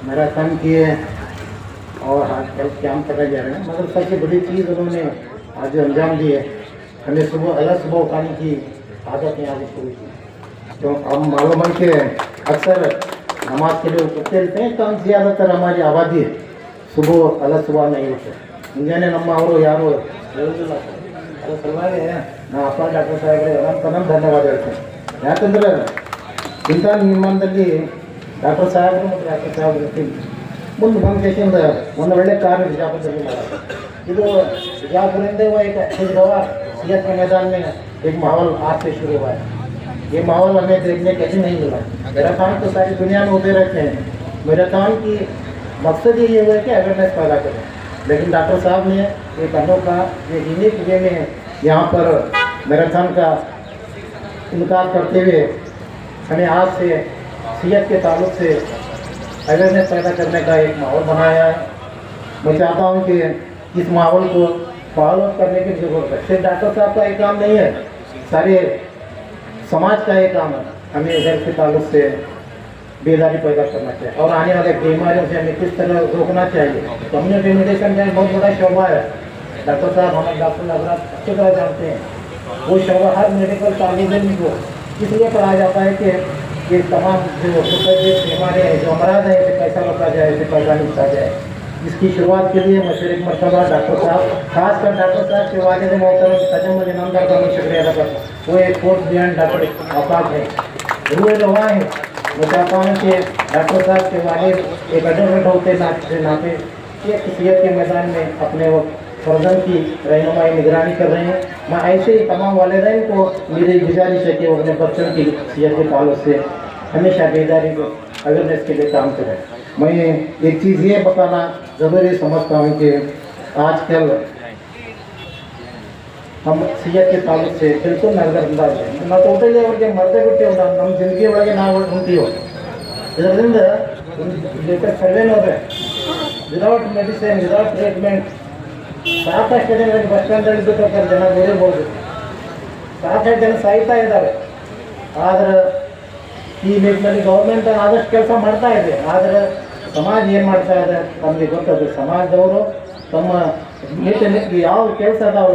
S4: मैराथन किए और आज कल कैंप कराए जा रहे हैं, मगर सबसे बड़ी चीज़ उन्होंने आज अंजाम दी है। हमें सुबह उठाने की आदत यहाँ से शुरू की, क्यों हम मालूम है कि अक्सर नमाज के लिए उठते रहते हैं, तो ज़्यादातर हमारी आबादी सुबह नहीं उठते। ಮುಂಜಾನೆ ನಮ್ಮ ಅವರು ಯಾರು ಹೇಳೋದಿಲ್ಲ. ಅದರ ಸಲುವಾಗಿ ನಾ ಅಪ್ಪ ಡಾಕ್ಟರ್ ಸಾಹೇಬ್ರಿಗೆ ಅನಂತ ಧನ್ಯವಾದ ಹೇಳ್ತೇನೆ. ಯಾಕಂದ್ರೆ ಇಂಥ ನಿರ್ಮಾಣದಲ್ಲಿ ಡಾಕ್ಟರ್ ಸಾಹೇಬರು ಮತ್ತು ಡಾಕ್ಟರ್ ಸಾಹೇಬ್ರು ಮುಂದೆ ಫೌಂಡೇಶನ್ ಒಂದು ಒಳ್ಳೆ ಕಾರ್ಯ ಬಿಜಾಪುರದಲ್ಲಿ ಮಾಡೋದು. ಇದು बिजापुर हुआ एक खुश रवा सियात के मैदान में एक माहौल आज से शुरू हुआ है। ये माहौल हमें देखने कहीं नहीं मिला। मैराथन तो सारी दुनिया में होते रहते हैं। मैराथन की मकसद ये हुआ है कि अवेयरनेस पैदा करें, लेकिन डॉक्टर साहब ने एक अनोखा ये यूनिक वे में यहाँ पर मैराथन का इनकार करते हुए
S3: हमें आज से सेहत के ताल्लुक से अवेयरनेस पैदा करने का एक माहौल बनाया है। मैं चाहता हूँ कि इस माहौल को फॉलो करने की जरूरत है। सिर्फ डॉक्टर साहब का एक काम नहीं है, सारे समाज का एक काम है। हमें हेल्थ के ताल्लुक से बेदारी पैदा करना चाहिए और आने वाले बीमारियों से हमें किस तरह रोकना चाहिए। कम्युनिटी मेडिसिन का एक बहुत बड़ा शोबा है। डॉक्टर साहब हमारे डॉक्टर नगराज अच्छी तरह जानते हैं। वो शोबा हर मेडिकल तालीम को इसलिए पढ़ाया जाता है कि ये तमाम जो बीमारियाँ हैं, जो अमराज हैं, इसे कैसा रोका जाए, इसे कैसा निपटा जाए। इसकी शुरुआत के लिए मैं फिर एक मरतबा डॉक्टर साहब, खासकर डॉक्टर साहब के वालिद मोहतरम सजम इनामदार का मैं शुक्रिया अदा करता हूँ। वो एक कोर्स बियॉन्ड डॉक्टर आफाक है, रूए रवा है। मैं चाहता हूँ कि डॉक्टर साहब के वालिद एक एडवोकेट होते नाते एक सेहत के मैदान में अपने वो फर्जन की रहनुमाई निगरानी कर रहे हैं। मैं ऐसे ही तमाम वालिदैन को मेरी गुजारिश है कि वो अपने बच्चों की सेहत के ताल्लुक से हमेशा बेदारी को अवेयरनेस के लिए काम करें। मैं एक चीज़ ये बताना ज़रूरी समझता हूँ कि आजकल हम सेहत के ताल्लुक से बिल्कुल नजरअंदाज है ना टोटली ಅವ್ರಿಗೆ ಮರದೇ ಬಿಟ್ಟು ನಮ್ಮ ಜಿಂದಗಿ ಒಳಗೆ ನಾವು ಹೊಂತೀವೋ ಇದರಿಂದ ಲೇಟೆಸ್ಟ್ ಸರ್ವೆ ನೋಡ್ರೆ ವಿದೌಟ್ ಮೆಡಿಸಿನ್ ವಿದೌಟ್ ಟ್ರೀಟ್ಮೆಂಟ್ ಸಾಕಷ್ಟು ಜನ ಬಸ್ ಸ್ಟ್ಯಾಂಡಲ್ಲಿ ಬಿಟ್ಟು ಜನ ನೋಡಿರ್ಬೋದು, ಸಾಕಷ್ಟು ಜನ ಸಾಯ್ತಾ ಇದ್ದಾರೆ. ಆದರೆ ಈ ನಿಟ್ಟಿನಲ್ಲಿ ಗೌರ್ಮೆಂಟ್ ಆದಷ್ಟು ಕೆಲಸ ಮಾಡ್ತಾ ಇದೆ. ಆದರೆ ಸಮಾಜ ಏನು ಮಾಡ್ತಾ ಇದೆ ನಮಗೆ ಗೊತ್ತದು. ಸಮಾಜದವರು ತಮ್ಮ ನಿಟ್ಟಿನಲ್ಲಿ ಯಾವ ಕೆಲಸ ಅದಾವ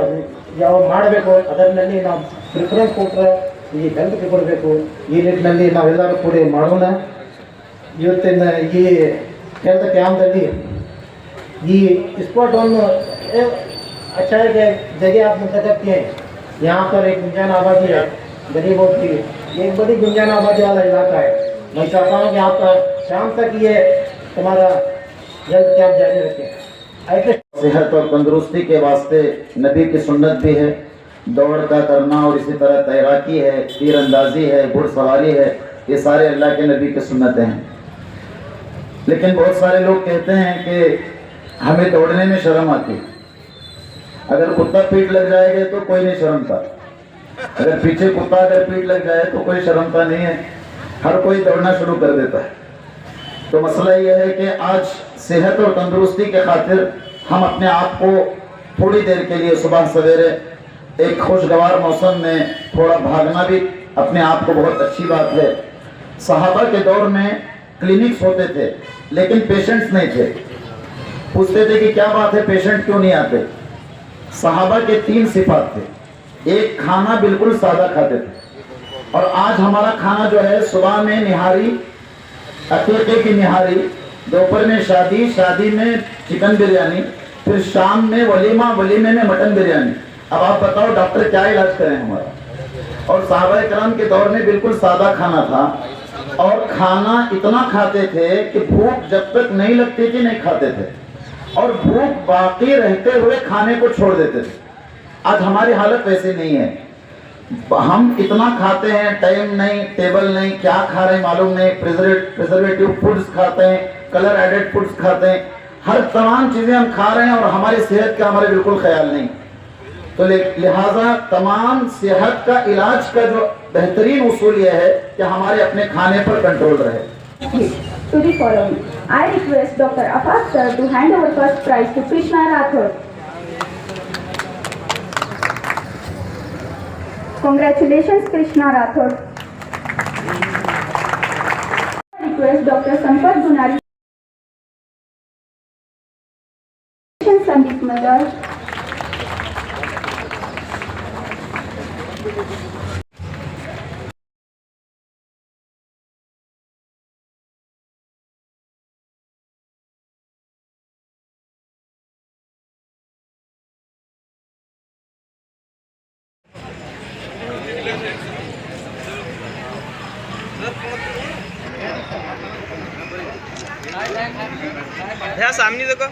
S3: ಯಾವ ಮಾಡಬೇಕು ಅದರಲ್ಲಿ ನಾವು ಪ್ರಿಫರೆನ್ಸ್ ಕೊಟ್ಟರೆ ಈ ಹೆಲ್ತ್ಗೆ ಕೊಡಬೇಕು. ಈ ನಿಟ್ಟಿನಲ್ಲಿ ನಾವೆಲ್ಲರೂ ಕೂಡಿ ಮಾಡೋಣ. ಇವತ್ತಿನ ಈ ಹೆಲ್ತ್ ಕ್ಯಾಂಪ್ದಲ್ಲಿ ಈ स्पॉट अच्छा है कि जगह आप मुंतखब किए हैं. यहाँ पर एक गुंजान आबादी है, गरीबों की एक बड़ी गुंजान आबादी वाला इलाका है. मैं चाहता हूँ कि आप शाम तक ये तुम्हारा हेल्थ कैंप जारी रखें. ऐसे
S8: सेहत और तंदुरुस्ती के वास्ते नबी की सुन्नत भी है, दौड़ का करना और इसी तरह तैराकी है, तीरंदाजी है, घुड़सवारी है, ये सारे अल्लाह के नबी की सुन्नतें हैं. लेकिन बहुत सारे लोग कहते हैं कि हमें दौड़ने में शर्म आती. अगर कुत्ता पीठ लग जाएगा तो कोई नहीं शर्मता, अगर पीछे कुत्ता अगर पीठ लग जाए तो कोई शर्मता नहीं है, हर कोई दौड़ना शुरू कर देता है. तो मसला यह है कि आज सेहत और तंदुरुस्ती के खातिर हम अपने आप को थोड़ी देर के लिए सुबह सवेरे एक खुशगवार मौसम में थोड़ा भागना भी अपने आप को बहुत अच्छी बात है. सहाबा के दौर में क्लिनिक्स होते थे लेकिन पेशेंट्स नहीं थे. पूछते थे कि क्या बात है, पेशेंट क्यों नहीं आते. सहाबा के 3 सिफात थे. एक, खाना बिल्कुल सादा खाते थे. और आज हमारा खाना जो है, सुबह में निहारी, अकीके की निहारी, दोपहर में शादी, शादी में चिकन बिरयानी, फिर शाम में वलीमा, वलीमे में मटन बिरयानी. अब आप बताओ डॉक्टर क्या इलाज करें हमारा. और सहाबा कराम के दौर में बिल्कुल सादा खाना था और खाना इतना खाते थे कि भूख जब तक नहीं लगती थी नहीं खाते थे और भूख बाकी रहते हुए खाने को छोड़ देते थे. आज हमारी हालत वैसे नहीं है. हम इतना खाते हैं, टाइम नहीं, टेबल नहीं, क्या खा रहे हैं मालूम नहीं, प्रिजर्वेटिव फूड्स खाते हैं, कलर एडेड फूड्स खाते हैं, हर तमाम चीज़ें हम खा रहे हैं और हमारी सेहत का हमारे बिल्कुल ख्याल नहीं. तो लिहाजा तमाम सेहत का इलाज का जो बेहतरीन उसूल यह है कि हमारे अपने खाने पर कंट्रोल रहे.
S9: To the following, I request Dr. Afaq sir to hand over first prize to Krishna Rathod. Congratulations, Krishna Rathod. I request Dr. Sampat Gunari. Sandeep Madar.
S6: यहाँ सामने देखो.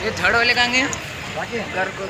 S7: ये थर्ड वाले कहाँ गए घर को